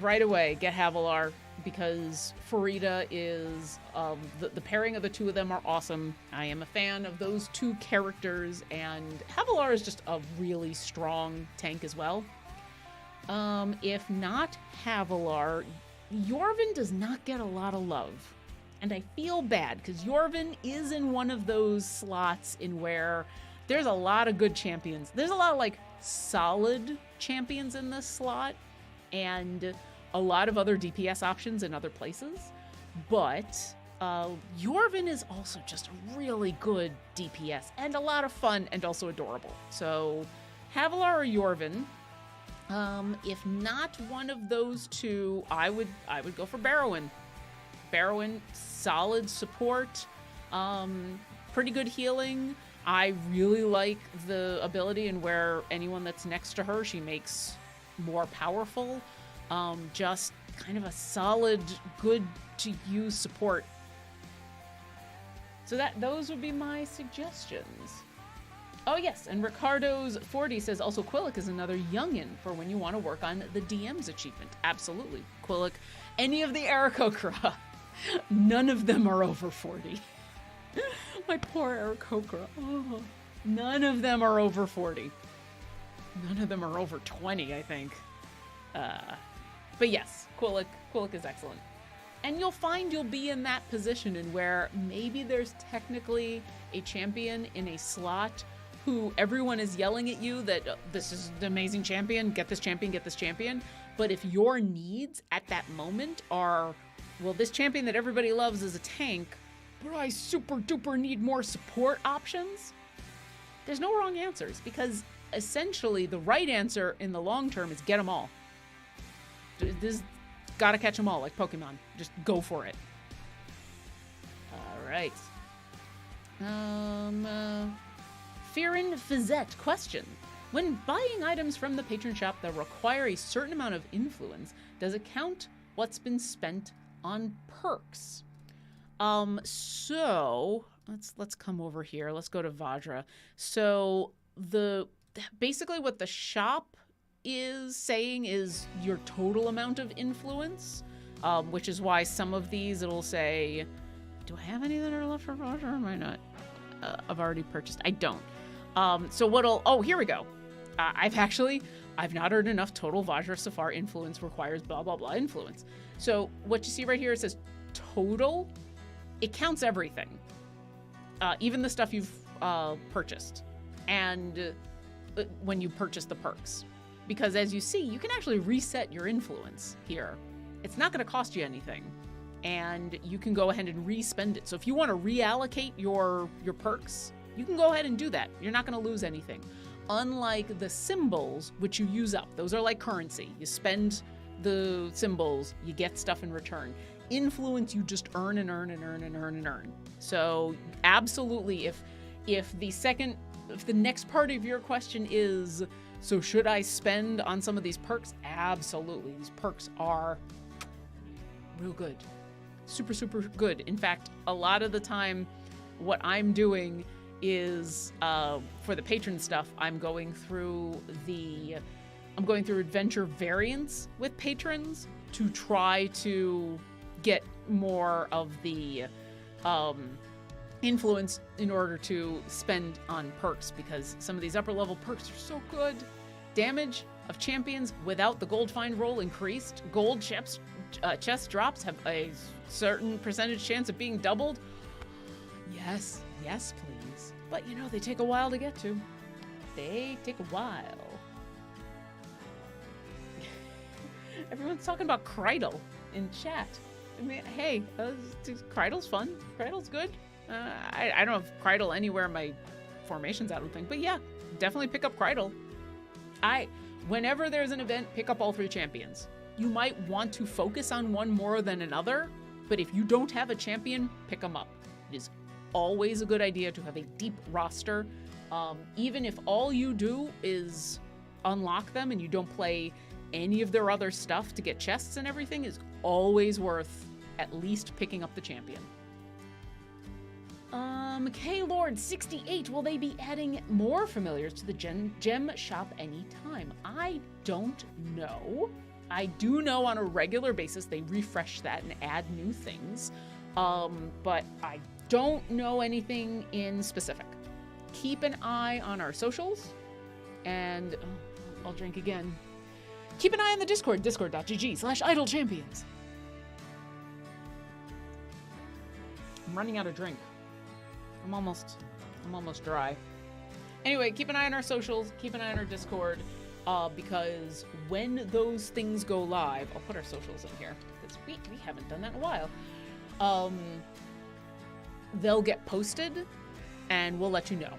Speaker 1: right away. Get Havilar, because Farida is the pairing of the two of them are awesome. I am a fan of those two characters, and Havilar is just a really strong tank as well. If not Havilar, Yorvin does not get a lot of love, and I feel bad because Yorvin is in one of those slots in where there's a lot of good champions. There's a lot of like solid champions in this slot, and a lot of other DPS options in other places, but Yorvin is also just a really good DPS and a lot of fun and also adorable. So Havilar or Yorvin. If not one of those two, I would go for Barrowin. Barrowin, solid support, pretty good healing. I really like the ability and where anyone that's next to her, she makes more powerful. Just kind of a solid, good to use support. So those would be my suggestions. Oh yes, and Ricardo's 40 says also Quillic is another youngin for when you want to work on the DM's achievement. Absolutely. Quillic, any of the Aarakocra, none of them are over 40. My poor Aarakocra. Oh, none of them are over 40. None of them are over 20, I think. But yes, Quillic is excellent. And you'll find you'll be in that position in where maybe there's technically a champion in a slot who everyone is yelling at you that this is the amazing champion, get this champion, get this champion. But if your needs at that moment are, well, this champion that everybody loves is a tank, but I super duper need more support options, there's no wrong answers, because essentially the right answer in the long term is get them all. This gotta catch them all, like Pokemon. Just go for it. All right. Fearin Fizette question: when buying items from the patron shop that require a certain amount of influence, does it count what's been spent on perks? So let's come over here. Let's go to Vajra. So basically what the shop is saying is your total amount of influence, which is why some of these it'll say, do I have any that are left for Vajra or am I not? I've already purchased. I don't. So here we go. I've not earned enough total Vajra Safar influence requires blah, blah, blah influence. So what you see right here, it says total. It counts everything. Even the stuff you've purchased. And when you purchase the perks. Because as you see, you can actually reset your influence here. It's not going to cost you anything. And you can go ahead and re-spend it. So if you want to reallocate your perks, you can go ahead and do that. You're not going to lose anything. Unlike the symbols, which you use up. Those are like currency. You spend the symbols, you get stuff in return. Influence, you just earn and earn and earn and earn and earn. So absolutely, if the next part of your question is, so should I spend on some of these perks? Absolutely. These perks are real good. Super, super good. In fact, a lot of the time, what I'm doing is, for the patron stuff, I'm going through adventure variants with patrons to try to get more of the influence in order to spend on perks, because some of these upper level perks are so good. Damage of champions without the gold find roll increased. Gold chest drops have a certain percentage chance of being doubled. Yes, please. But they take a while to get to. They take a while. Everyone's talking about Kreidel in chat. I mean, hey, Kreidel's fun. Kreidel's good. I don't have Kreidel anywhere in my formations, I don't think. But yeah, definitely pick up Kreidel. Whenever there's an event, pick up all 3 champions. You might want to focus on one more than another, but if you don't have a champion, pick them up. It is always a good idea to have a deep roster. Even if all you do is unlock them and you don't play any of their other stuff to get chests and everything, is always worth at least picking up the champion. K-Lord 68, will they be adding more familiars to the gem shop anytime? I don't know. I do know on a regular basis they refresh that and add new things, but I don't know anything in specific. Keep an eye on our socials, and I'll drink again. Keep an eye on the Discord, discord.gg/idlechampions. I'm running out of drink. I'm almost dry. Anyway, keep an eye on our socials, keep an eye on our Discord, because when those things go live, I'll put our socials in here, because we haven't done that in a while. They'll get posted, and we'll let you know.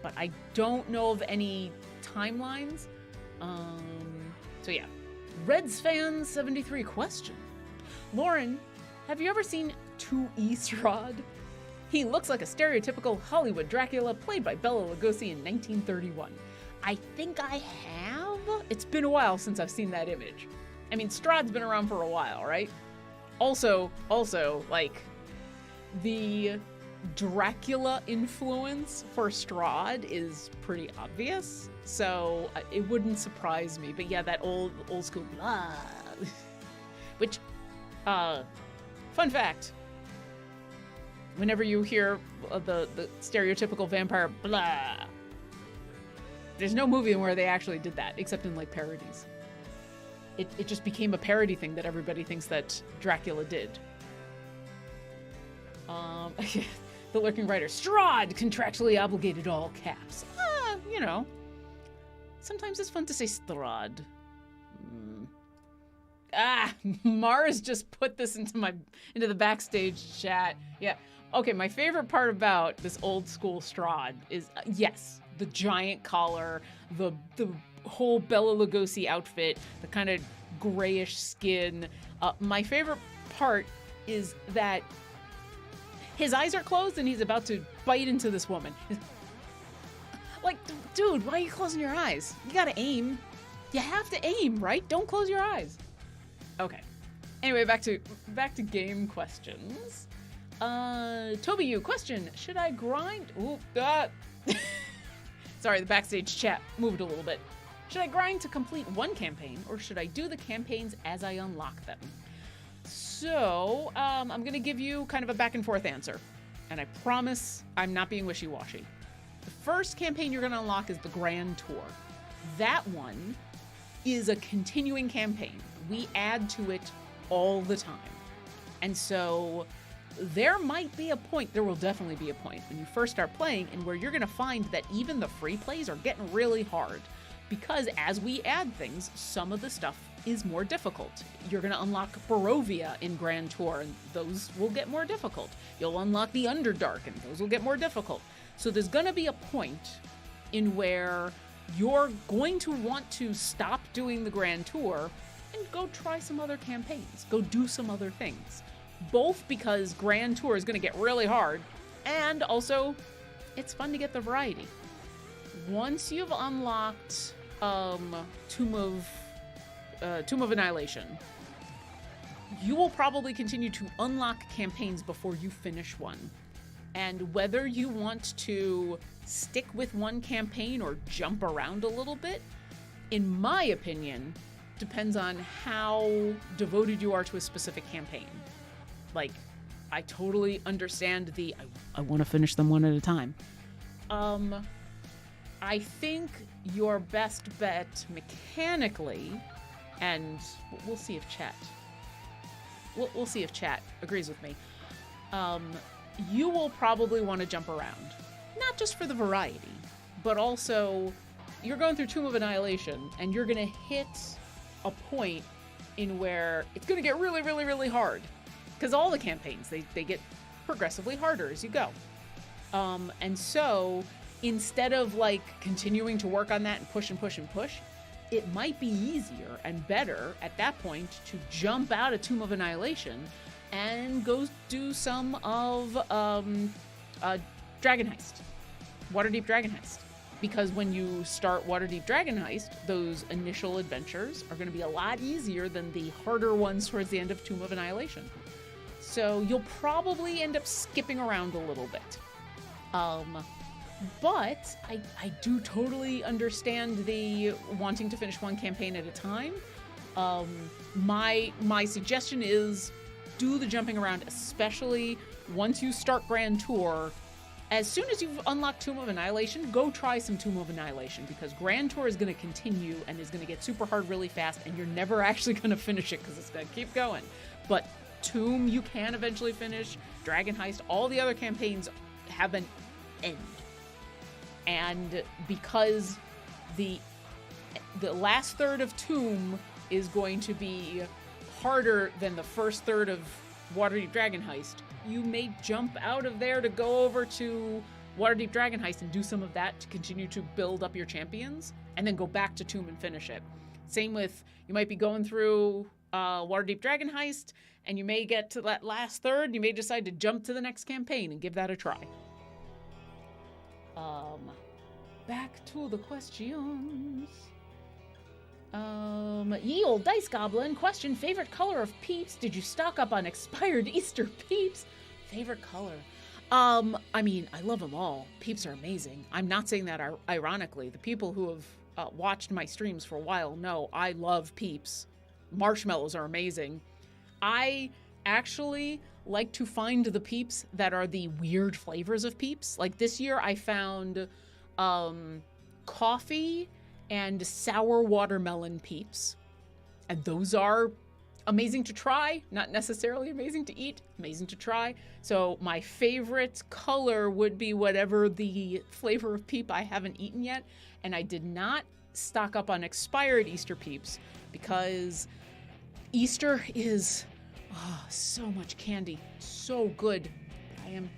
Speaker 1: But I don't know of any timelines. So yeah. Reds fan 73 question. Lauren, have you ever seen 2E Strahd? He looks like a stereotypical Hollywood Dracula played by Bela Lugosi in 1931. I think I have. It's been a while since I've seen that image. I mean, Strahd's been around for a while, right? Also, like, the Dracula influence for Strahd is pretty obvious, so it wouldn't surprise me. But yeah, that old school blah. Which, fun fact, whenever you hear the stereotypical vampire blah, there's no movie where they actually did that, except in like parodies. It just became a parody thing that everybody thinks that Dracula did. The lurking writer, Strahd, contractually obligated, all caps. Sometimes it's fun to say Strahd. Mars just put this into the backstage chat. Yeah. Okay, my favorite part about this old school Strahd is, yes, the giant collar, the whole Bela Lugosi outfit, the kind of grayish skin. My favorite part is that his eyes are closed and he's about to bite into this woman. Like, dude, why are you closing your eyes? You gotta aim. You have to aim, right? Don't close your eyes. Okay. Anyway, back to game questions. Toby, you question: should I grind? Ooh, sorry, the backstage chat moved a little bit. Should I grind to complete one campaign, or should I do the campaigns as I unlock them? So, I'm gonna give you kind of a back and forth answer, and I promise I'm not being wishy-washy. The first campaign you're gonna unlock is the Grand Tour. That one is a continuing campaign. We add to it all the time. And so there will definitely be a point when you first start playing and where you're gonna find that even the free plays are getting really hard. Because as we add things, some of the stuff is more difficult. You're gonna unlock Barovia in Grand Tour, and those will get more difficult. You'll unlock the Underdark, and those will get more difficult. So there's gonna be a point in where you're going to want to stop doing the Grand Tour and go try some other campaigns, go do some other things. Both because Grand Tour is gonna get really hard, and also it's fun to get the variety. Once you've unlocked Tomb of Annihilation, you will probably continue to unlock campaigns before you finish one. And whether you want to stick with one campaign or jump around a little bit, in my opinion, depends on how devoted you are to a specific campaign. Like, I totally understand I want to finish them one at a time. I think your best bet mechanically, and we'll see if chat agrees with me. You will probably want to jump around, not just for the variety, but also you're going through Tomb of Annihilation, and you're going to hit a point in where it's going to get really, really, really hard. Because all the campaigns, they get progressively harder as you go. And so instead of like continuing to work on that and push and push and push, it might be easier and better at that point to jump out of Tomb of Annihilation and go do some of Dragon Heist, Waterdeep Dragon Heist. Because when you start Waterdeep Dragon Heist, those initial adventures are going to be a lot easier than the harder ones towards the end of Tomb of Annihilation. So you'll probably end up skipping around a little bit. But I do totally understand the wanting to finish one campaign at a time. My suggestion is do the jumping around, especially once you start Grand Tour. As soon as you've unlocked Tomb of Annihilation, go try some Tomb of Annihilation, because Grand Tour is going to continue and is going to get super hard really fast, and you're never actually going to finish it because it's going to keep going. But Tomb you can eventually finish, Dragon Heist, all the other campaigns have an end. And because the last third of Tomb is going to be harder than the first third of Waterdeep Dragon Heist, you may jump out of there to go over to Waterdeep Dragon Heist and do some of that to continue to build up your champions, and then go back to Tomb and finish it. Same with, you might be going through Waterdeep Dragon Heist, and you may get to that last third, you may decide to jump to the next campaign and give that a try. Back to the questions. Ye Old Dice Goblin question, favorite color of Peeps? Did you stock up on expired Easter Peeps? Favorite color? I mean, I love them all. Peeps are amazing. I'm not saying that ironically. The people who have watched my streams for a while know I love Peeps. Marshmallows are amazing. I actually like to find the Peeps that are the weird flavors of Peeps. Like this year I found coffee and sour watermelon Peeps. And those are amazing to try, not necessarily amazing to eat, amazing to try. So my favorite color would be whatever the flavor of Peep I haven't eaten yet. And I did not stock up on expired Easter Peeps because Easter is so much candy, so good. I am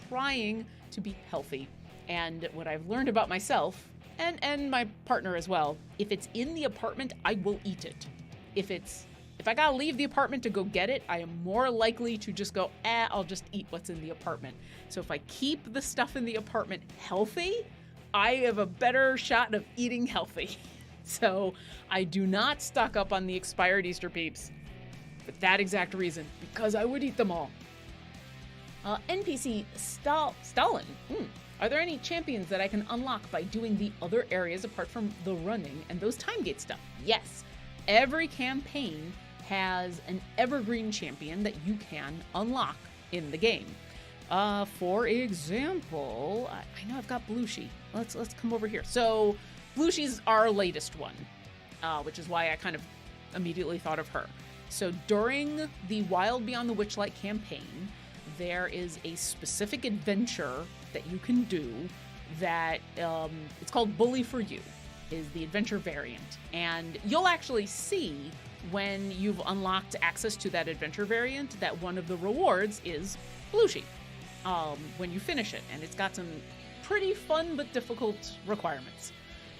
Speaker 1: trying to be healthy. And what I've learned about myself, and my partner as well, if it's in the apartment, I will eat it. If I gotta leave the apartment to go get it, I am more likely to just go, I'll just eat what's in the apartment. So if I keep the stuff in the apartment healthy, I have a better shot of eating healthy. So I do not stock up on the expired Easter Peeps for that exact reason, because I would eat them all. NPC Stalin. Are there any champions that I can unlock by doing the other areas apart from the running and those time gate stuff? Yes. Every campaign has an evergreen champion that you can unlock in the game. For example, I know I've got Blushi. Let's come over here. So Blushi's our latest one, which is why I kind of immediately thought of her. So during the Wild Beyond the Witchlight campaign, there is a specific adventure that you can do that it's called Bully for You, is the adventure variant. And you'll actually see when you've unlocked access to that adventure variant that one of the rewards is Blushi when you finish it. And it's got some pretty fun but difficult requirements.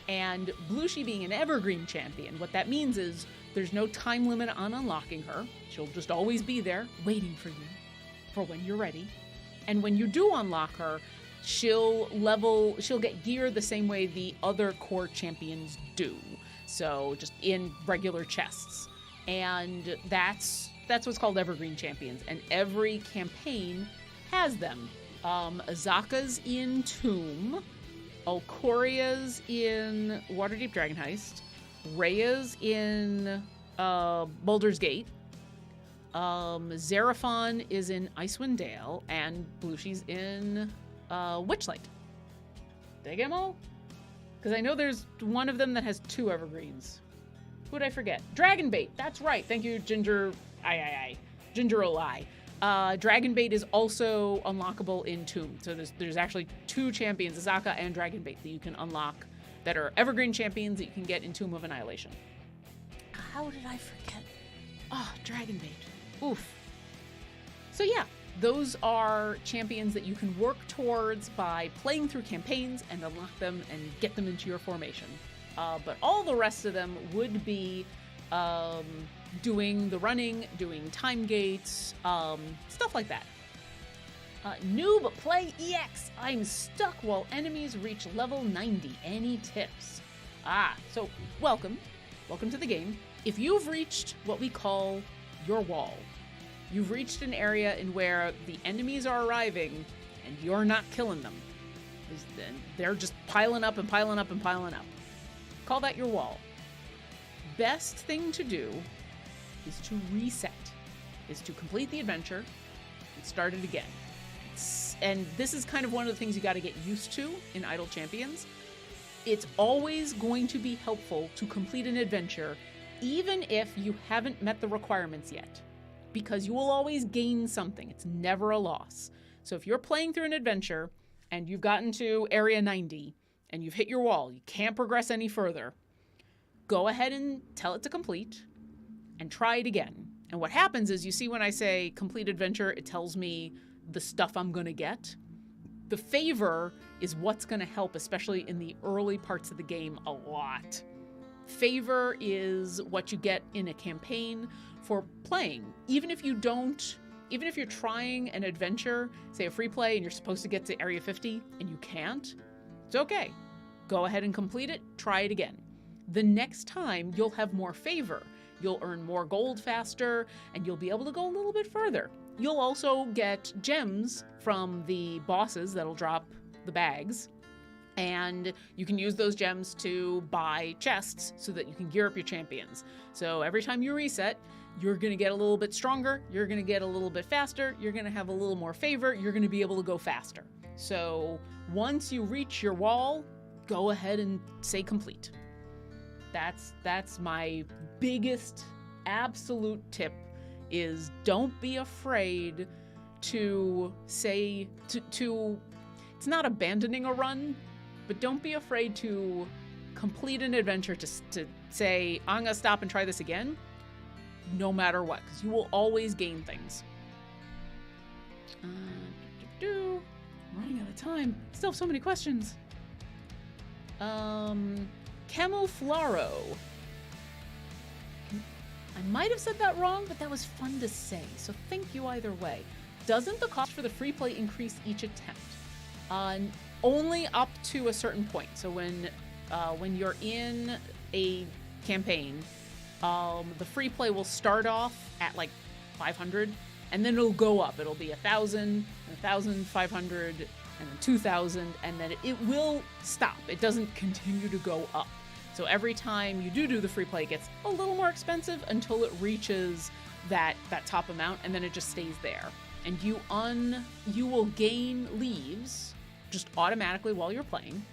Speaker 1: And Blushi being an evergreen champion, what that means is there's no time limit on unlocking her. She'll just always be there waiting for you for when you're ready. And when you do unlock her, she'll get gear the same way the other core champions do. So just in regular chests. And that's what's called evergreen champions. And every campaign has them. Azaka's in Tomb. Alcoria's in Waterdeep Dragon Heist. Rhea's in Baldur's Gate. Xeraphon is in Icewind Dale, and Belushi's in Witchlight. Did I get them all? Because I know there's one of them that has 2 evergreens. Who did I forget? Dragonbait. That's right. Thank you, Ginger. Ginger Olai. Dragonbait is also unlockable in Tomb. So there's actually 2 champions, Shaka and Dragonbait, that you can unlock that are evergreen champions that you can get in Tomb of Annihilation. How did I forget? Oh, Dragonbait. Oof. So yeah, those are champions that you can work towards by playing through campaigns and unlock them and get them into your formation. But all the rest of them would be doing the running, doing time gates, stuff like that. Noob Play EX. I'm stuck while enemies reach level 90. Any tips? So welcome to the game. If you've reached what we call your wall, you've reached an area in where the enemies are arriving and you're not killing them. They're just piling up and piling up and piling up. Call that your wall. Best thing to do is to reset, is to complete the adventure and start it again. And this is kind of one of the things you got to get used to in Idle Champions. It's always going to be helpful to complete an adventure, even if you haven't met the requirements yet, because you will always gain something. It's never a loss. So if you're playing through an adventure and you've gotten to area 90 and you've hit your wall, you can't progress any further, go ahead and tell it to complete and try it again. And what happens is, you see when I say complete adventure, it tells me the stuff I'm going to get. The favor is what's going to help, especially in the early parts of the game, a lot. Favor is what you get in a campaign for playing. Even if you're trying an adventure, say a free play, and you're supposed to get to area 50 and you can't, it's okay. Go ahead and complete it, try it again. The next time you'll have more favor. You'll earn more gold faster, and you'll be able to go a little bit further. You'll also get gems from the bosses that'll drop the bags, and you can use those gems to buy chests so that you can gear up your champions. So every time you reset, you're going to get a little bit stronger, you're going to get a little bit faster, you're going to have a little more favor, you're going to be able to go faster. So once you reach your wall, go ahead and say complete. That's my biggest absolute tip, is don't be afraid to say, to it's not abandoning a run, but don't be afraid to complete an adventure, to say, I'm going to stop and try this again, no matter what, because you will always gain things. I'm running out of time. Still have so many questions. Camouflaro. I might have said that wrong, but that was fun to say, so thank you either way. Doesn't the cost for the free play increase each attempt? Only up to a certain point. So when you're in a campaign, the free play will start off at like 500, and then it'll go up. It'll be 1,000, 1,500, and then 2,000, and then it will stop. It doesn't continue to go up. So every time you do the free play, it gets a little more expensive until it reaches that top amount, and then it just stays there. And you will gain leaves just automatically while you're playing,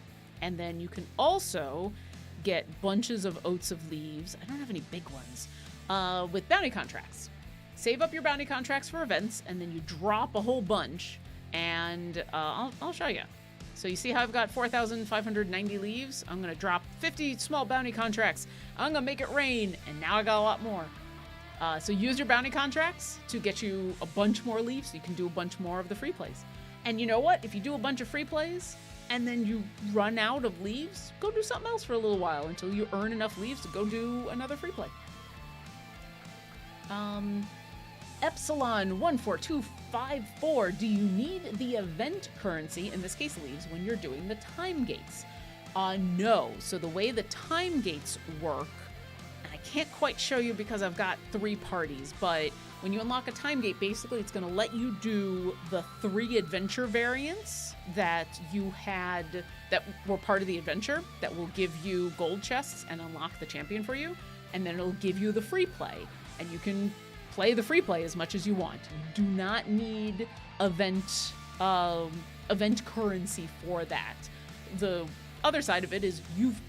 Speaker 1: and then you can also get bunches of oats of leaves. I don't have any big ones with bounty contracts. Save up your bounty contracts for events, and then you drop a whole bunch, and I'll show you. So you see how I've got 4,590 leaves? I'm going to drop 50 small bounty contracts. I'm going to make it rain, and now I got a lot more. So use your bounty contracts to get you a bunch more leaves so you can do a bunch more of the free plays. And you know what? If you do a bunch of free plays and then you run out of leaves, go do something else for a little while until you earn enough leaves to go do another free play. Epsilon 14254, do you need the event currency, in this case leaves, when you're doing the time gates? No. So the way the time gates work, and I can't quite show you because I've got 3 parties, but when you unlock a time gate, basically it's going to let you do the 3 adventure variants that you had that were part of the adventure that will give you gold chests and unlock the champion for you, and then it'll give you the free play, and you can play the free play as much as you want. You do not need event currency for that. The other side of it is you've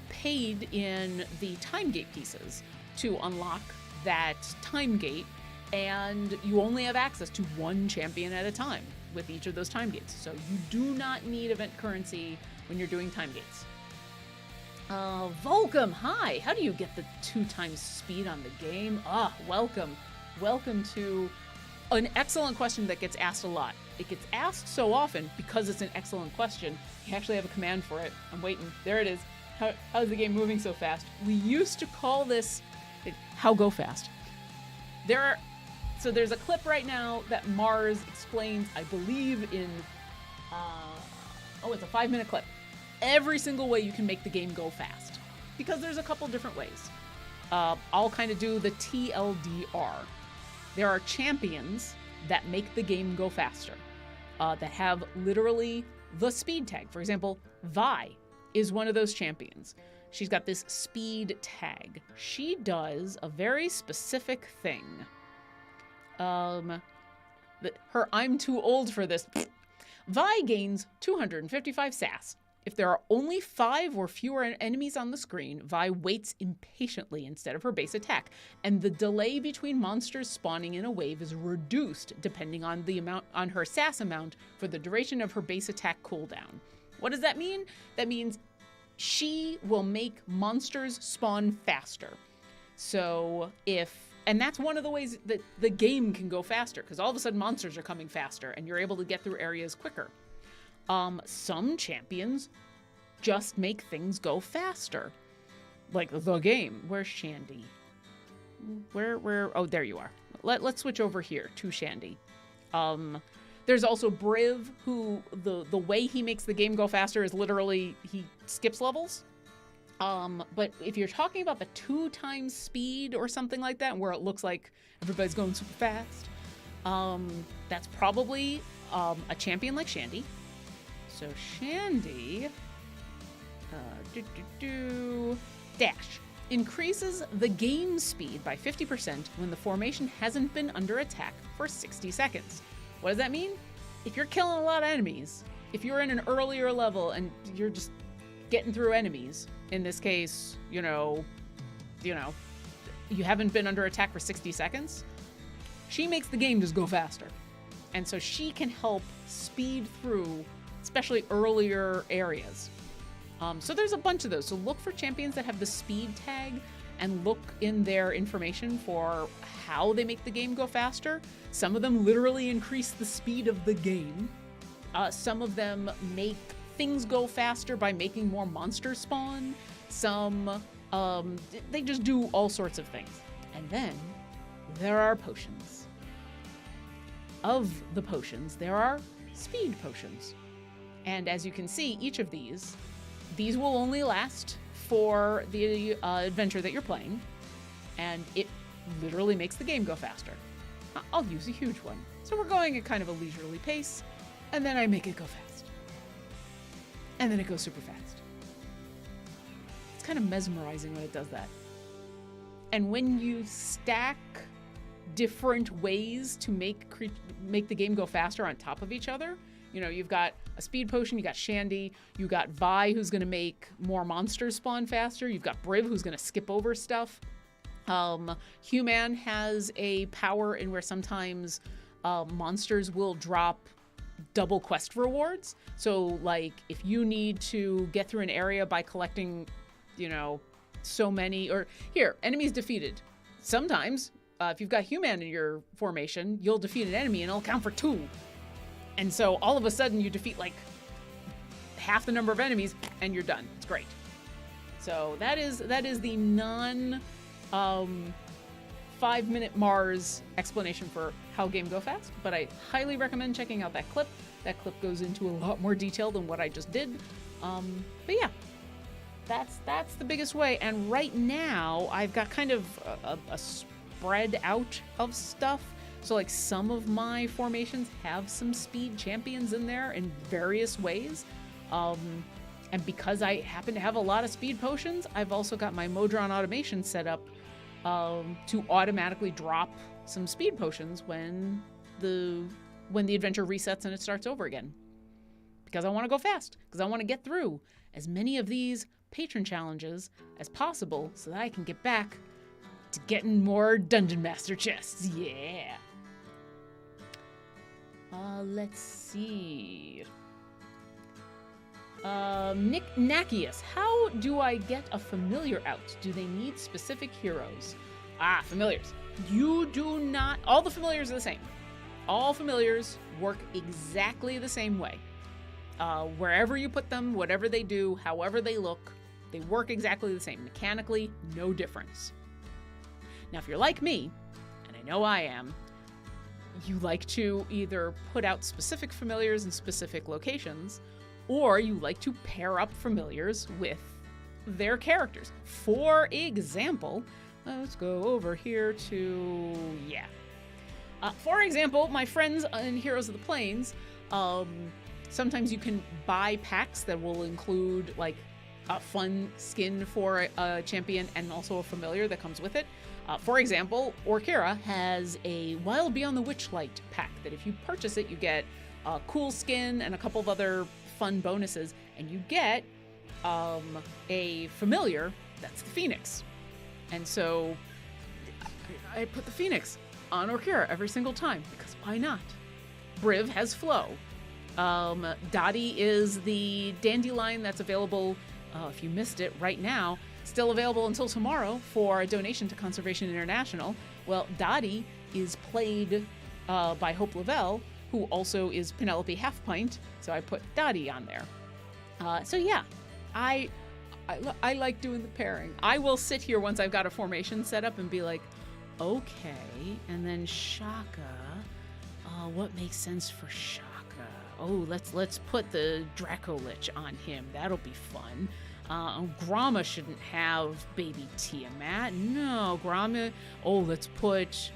Speaker 1: paid in the time gate pieces to unlock that time gate, and you only have access to one champion at a time with each of those time gates. So you do not need event currency when you're doing time gates. Volcom, hi! How do you get the 2 times speed on the game? Welcome. Welcome to an excellent question that gets asked a lot. It gets asked so often because it's an excellent question. You actually have a command for it. I'm waiting. There it is. How's the game moving so fast? We used to call this how go fast. So there's a clip right now that Mars explains, I believe in, it's a 5-minute clip. Every single way you can make the game go fast. Because there's a couple different ways. I'll kind of do the TLDR. There are champions that make the game go faster. That have literally the speed tag. For example, Vi is one of those champions. She's got this speed tag. She does a very specific thing. Her I'm too old for this. Vi gains 255 sass. If there are only 5 or fewer enemies on the screen, Vi waits impatiently instead of her base attack, and the delay between monsters spawning in a wave is reduced depending on her sass amount for the duration of her base attack cooldown. What does that mean? That means she will make monsters spawn faster. And that's one of the ways that the game can go faster, because all of a sudden monsters are coming faster and you're able to get through areas quicker. Some champions just make things go faster. Like the game. Where's Shandy? Oh, there you are. Let's switch over here to Shandy. There's also Briv, who the way he makes the game go faster is literally he skips levels. But if you're talking about the 2 times speed or something like that, where it looks like everybody's going super fast, that's probably a champion like Shandy. So Shandy, dash increases the game speed by 50% when the formation hasn't been under attack for 60 seconds. What does that mean? If you're killing a lot of enemies, if you're in an earlier level and you're just getting through enemies, in this case, you haven't been under attack for 60 seconds, she makes the game just go faster. And so she can help speed through especially earlier areas. So there's a bunch of those. So look for champions that have the speed tag and look in their information for how they make the game go faster. Some of them literally increase the speed of the game. Some of them make things go faster by making more monsters spawn. Some, they just do all sorts of things. And then there are potions. Of the potions, there are speed potions. And as you can see, each of these will only last for the adventure that you're playing, and it literally makes the game go faster. I'll use a huge one. So we're going at kind of a leisurely pace, and then I make it go fast. And then it goes super fast. It's kind of mesmerizing when it does that. And when you stack different ways to make the game go faster on top of each other, you've got a speed potion, you got Shandy, you got Vi, who's going to make more monsters spawn faster, you've got Briv, who's going to skip over stuff. Human has a power in where sometimes monsters will drop double quest rewards. So, like, if you need to get through an area by collecting, so many, or here, enemies defeated. Sometimes, if you've got Human in your formation, you'll defeat an enemy and it'll count for 2. And so all of a sudden you defeat like half the number of enemies and you're done. It's great. So that is the non 5-minute Mars explanation for how game go fast, but I highly recommend checking out that clip. That clip goes into a lot more detail than what I just did. But yeah, that's the biggest way. And right now I've got kind of a spread out of stuff. So like some of my formations have some speed champions in there in various ways. And because I happen to have a lot of speed potions, I've also got my Modron automation set up to automatically drop some speed potions when the adventure resets and it starts over again. Because I want to go fast, because I want to get through as many of these patron challenges as possible so that I can get back to getting more Dungeon Master chests. Yeah. Let's see. Nick Nakius, how do I get a familiar out? Do they need specific heroes? Familiars. You do not. All the familiars are the same. All familiars work exactly the same way. Wherever you put them, whatever they do, however they look, they work exactly the same. Mechanically, no difference. Now, if you're like me, and I know I am, you like to either put out specific familiars in specific locations, or you like to pair up familiars with their characters. For example, let's go over here to, for example, my friends in Heroes of the Plains, sometimes you can buy packs that will include like a fun skin for a champion and also a familiar that comes with it. For example, Orkira has a Wild Beyond the Witchlight pack that if you purchase it, you get a cool skin and a couple of other fun bonuses, and you get a familiar that's the Phoenix. And so I put the Phoenix on Orkira every single time, because why not? Briv has Flow. Dottie is the dandelion that's available, if you missed it, right now. Still available until tomorrow for a donation to Conservation International. Well, Dottie is played by Hope Lavelle, who also is Penelope Halfpint, so I put Dottie on there. So yeah, I like doing the pairing. I will sit here once I've got a formation set up and be like, okay, and then Shaka, what makes sense for Shaka? Oh, let's put the Draco Lich on him. That'll be fun. Grama shouldn't have baby Tiamat. No, Grama. Oh, let's put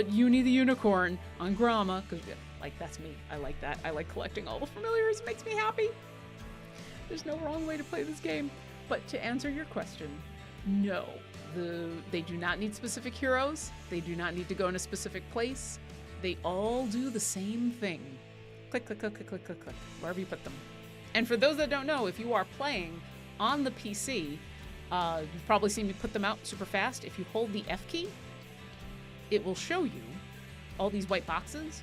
Speaker 1: Uni the Unicorn on Grama, because like that's me. I like that. I like collecting all the familiars. It makes me happy. There's no wrong way to play this game. But to answer your question, no. They do not need specific heroes. They do not need to go in a specific place. They all do the same thing. Click, click, click, click, click, click, click, wherever you put them. And for those that don't know, if you are playing on the PC, you've probably seen me put them out super fast. If you hold the F key, it will show you all these white boxes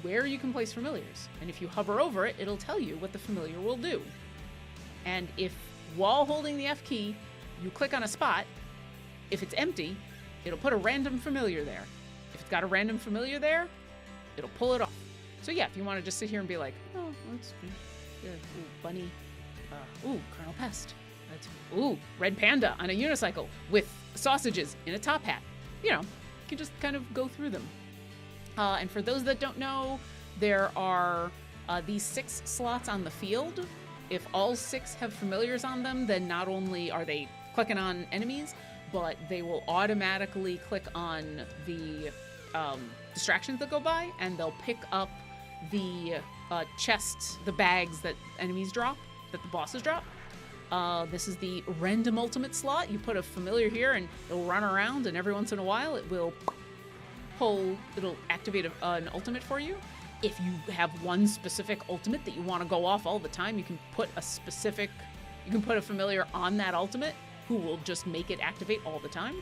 Speaker 1: where you can place familiars. And if you hover over it, it'll tell you what the familiar will do. And if, while holding the F key, you click on a spot, if it's empty, it'll put a random familiar there. If it's got a random familiar there, it'll pull it off. So yeah, if you want to just sit here and be like, oh, that's ooh, bunny, Colonel Pest. Ooh, red panda on a unicycle with sausages in a top hat. You know, you can just kind of go through them. And for those that don't know, there are these 6 slots on the field. If all 6 have familiars on them, then not only are they clicking on enemies, but they will automatically click on the distractions that go by, and they'll pick up the chests, the bags that enemies drop, that the bosses drop. This is the random ultimate slot. You put a familiar here and it'll run around, and every once in a while it will it'll activate an ultimate for you. If you have one specific ultimate that you want to go off all the time, you can put a familiar on that ultimate who will just make it activate all the time.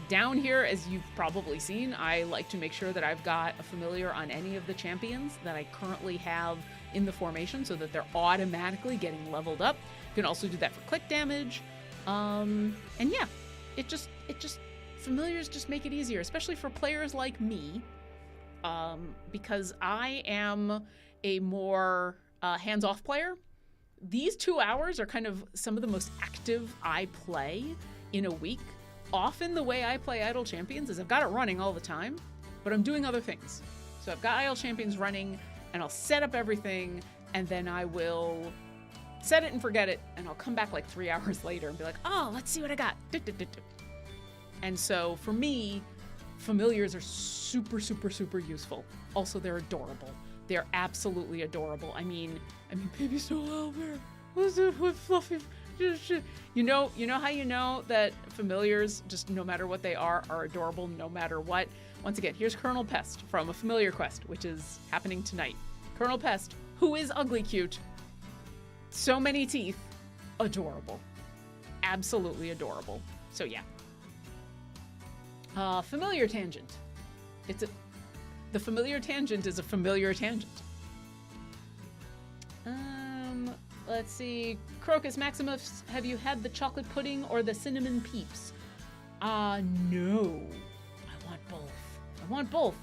Speaker 1: Down here, as you've probably seen, I like to make sure that I've got a familiar on any of the champions that I currently have in the formation so that they're automatically getting leveled up. You can also do that for click damage. And yeah, familiars just make it easier, especially for players like me, because I am a more hands-off player. These 2 hours are kind of some of the most active I play in a week. Often the way I play Idle Champions is I've got it running all the time, but I'm doing other things. So I've got Idle Champions running, and I'll set up everything, and then I will set it and forget it, and I'll come back like 3 hours later and be like, oh, let's see what I got. And so for me, familiars are super, super, super useful. Also, they're adorable. They're absolutely adorable. I mean, baby Snow Owlbear. What's it with fluffy? You know how you know that familiars, just no matter what they are adorable no matter what? Once again, here's Colonel Pest from a familiar quest, which is happening tonight. Colonel Pest, who is ugly cute, so many teeth, adorable. Absolutely adorable. So yeah. Familiar tangent. The familiar tangent is a familiar tangent. Let's see. Crocus Maximus, have you had the chocolate pudding or the cinnamon peeps? No. I want both.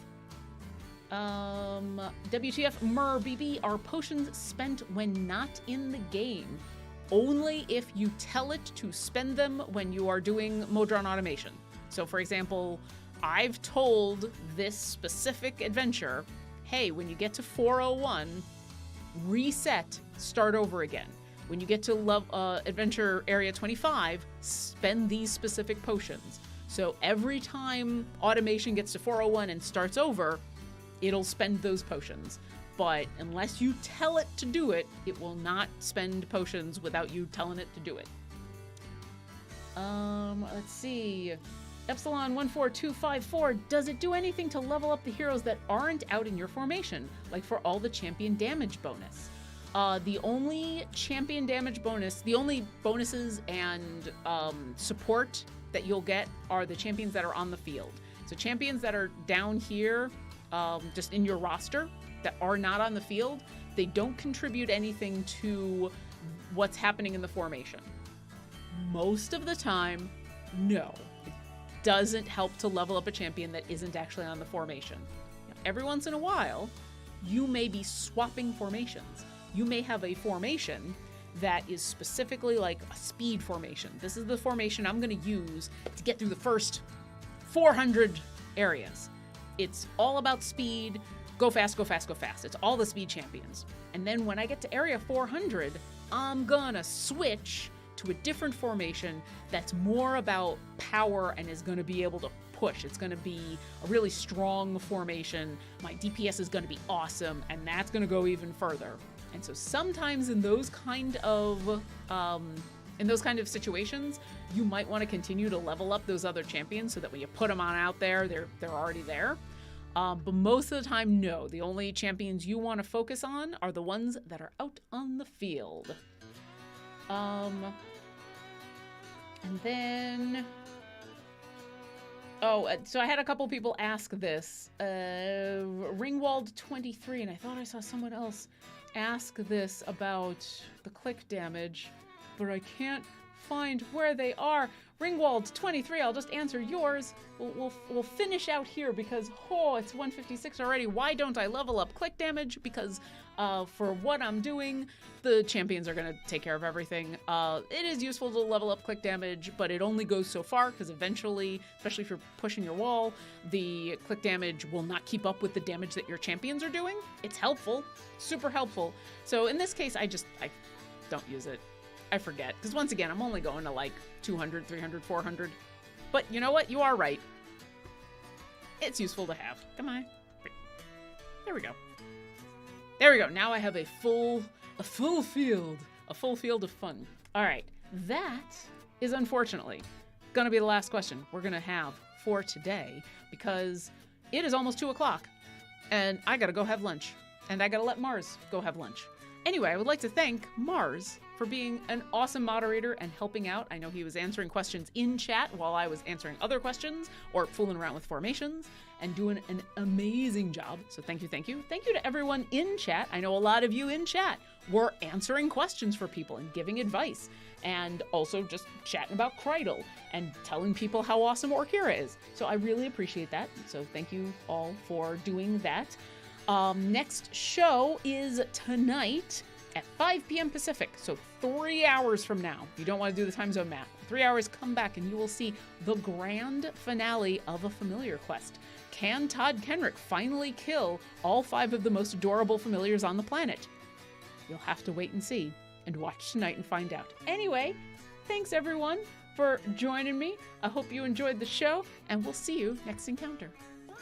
Speaker 1: WTF Mer BB, are potions spent when not in the game? Only if you tell it to spend them when you are doing Modron automation. So for example, I've told this specific adventure, hey, when you get to 401, reset, start over again. When you get to adventure area 25, spend these specific potions. So every time automation gets to 401 and starts over, it'll spend those potions. But unless you tell it to do it, it will not spend potions without you telling it to do it. Let's see. Epsilon 14254, does it do anything to level up the heroes that aren't out in your formation, like for all the champion damage bonus? The only champion damage bonus, the only bonuses and support that you'll get are the champions that are on the field. So champions that are down here, just in your roster, that are not on the field, they don't contribute anything to what's happening in the formation. Most of the time, no. It doesn't help to level up a champion that isn't actually on the formation. Now, every once in a while, you may be swapping formations. You may have a formation that is specifically like a speed formation. This is the formation I'm going to use to get through the first 400 areas. It's all about speed. Go fast, go fast, go fast. It's all the speed champions. And then when I get to area 400, I'm gonna switch to a different formation that's more about power and is gonna be able to push. It's gonna be a really strong formation. My DPS is gonna be awesome, and that's gonna go even further. And so sometimes in those kind of situations, you might want to continue to level up those other champions so that when you put them on out there, they're already there. But most of the time, no. The only champions you want to focus on are the ones that are out on the field. And then... so I had a couple people ask this. Ringwald23, and I thought I saw someone else ask this about the click damage, but I can't find where they are. Ringwald23, I'll just answer yours. We'll finish out here because, it's 156 already. Why don't I level up click damage? Because for what I'm doing, the champions are going to take care of everything. It is useful to level up click damage, but it only goes so far because eventually, especially if you're pushing your wall, the click damage will not keep up with the damage that your champions are doing. It's helpful, super helpful. So in this case, I don't use it. I forget, because once again, I'm only going to like 200, 300, 400. But you know what? You are right. It's useful to have. Come on. There we go. There we go. Now I have a full field of fun. All right. That is unfortunately going to be the last question we're going to have for today, because it is almost 2 o'clock and I got to go have lunch, and I got to let Mars go have lunch. Anyway, I would like to thank Mars for being an awesome moderator and helping out. I know he was answering questions in chat while I was answering other questions or fooling around with formations and doing an amazing job. So thank you, thank you. Thank you to everyone in chat. I know a lot of you in chat were answering questions for people and giving advice, and also just chatting about Kreidel and telling people how awesome Orkira is. So I really appreciate that. So thank you all for doing that. Next show is tonight at 5 p.m. Pacific, so 3 hours from now. You don't want to do the time zone math. 3 hours, come back and you will see the grand finale of a familiar quest. Can Todd Kenrick finally kill all 5 of the most adorable familiars on the planet? You'll have to wait and see and watch tonight and find out. Anyway, thanks everyone for joining me. I hope you enjoyed the show, and we'll see you next encounter. Bye.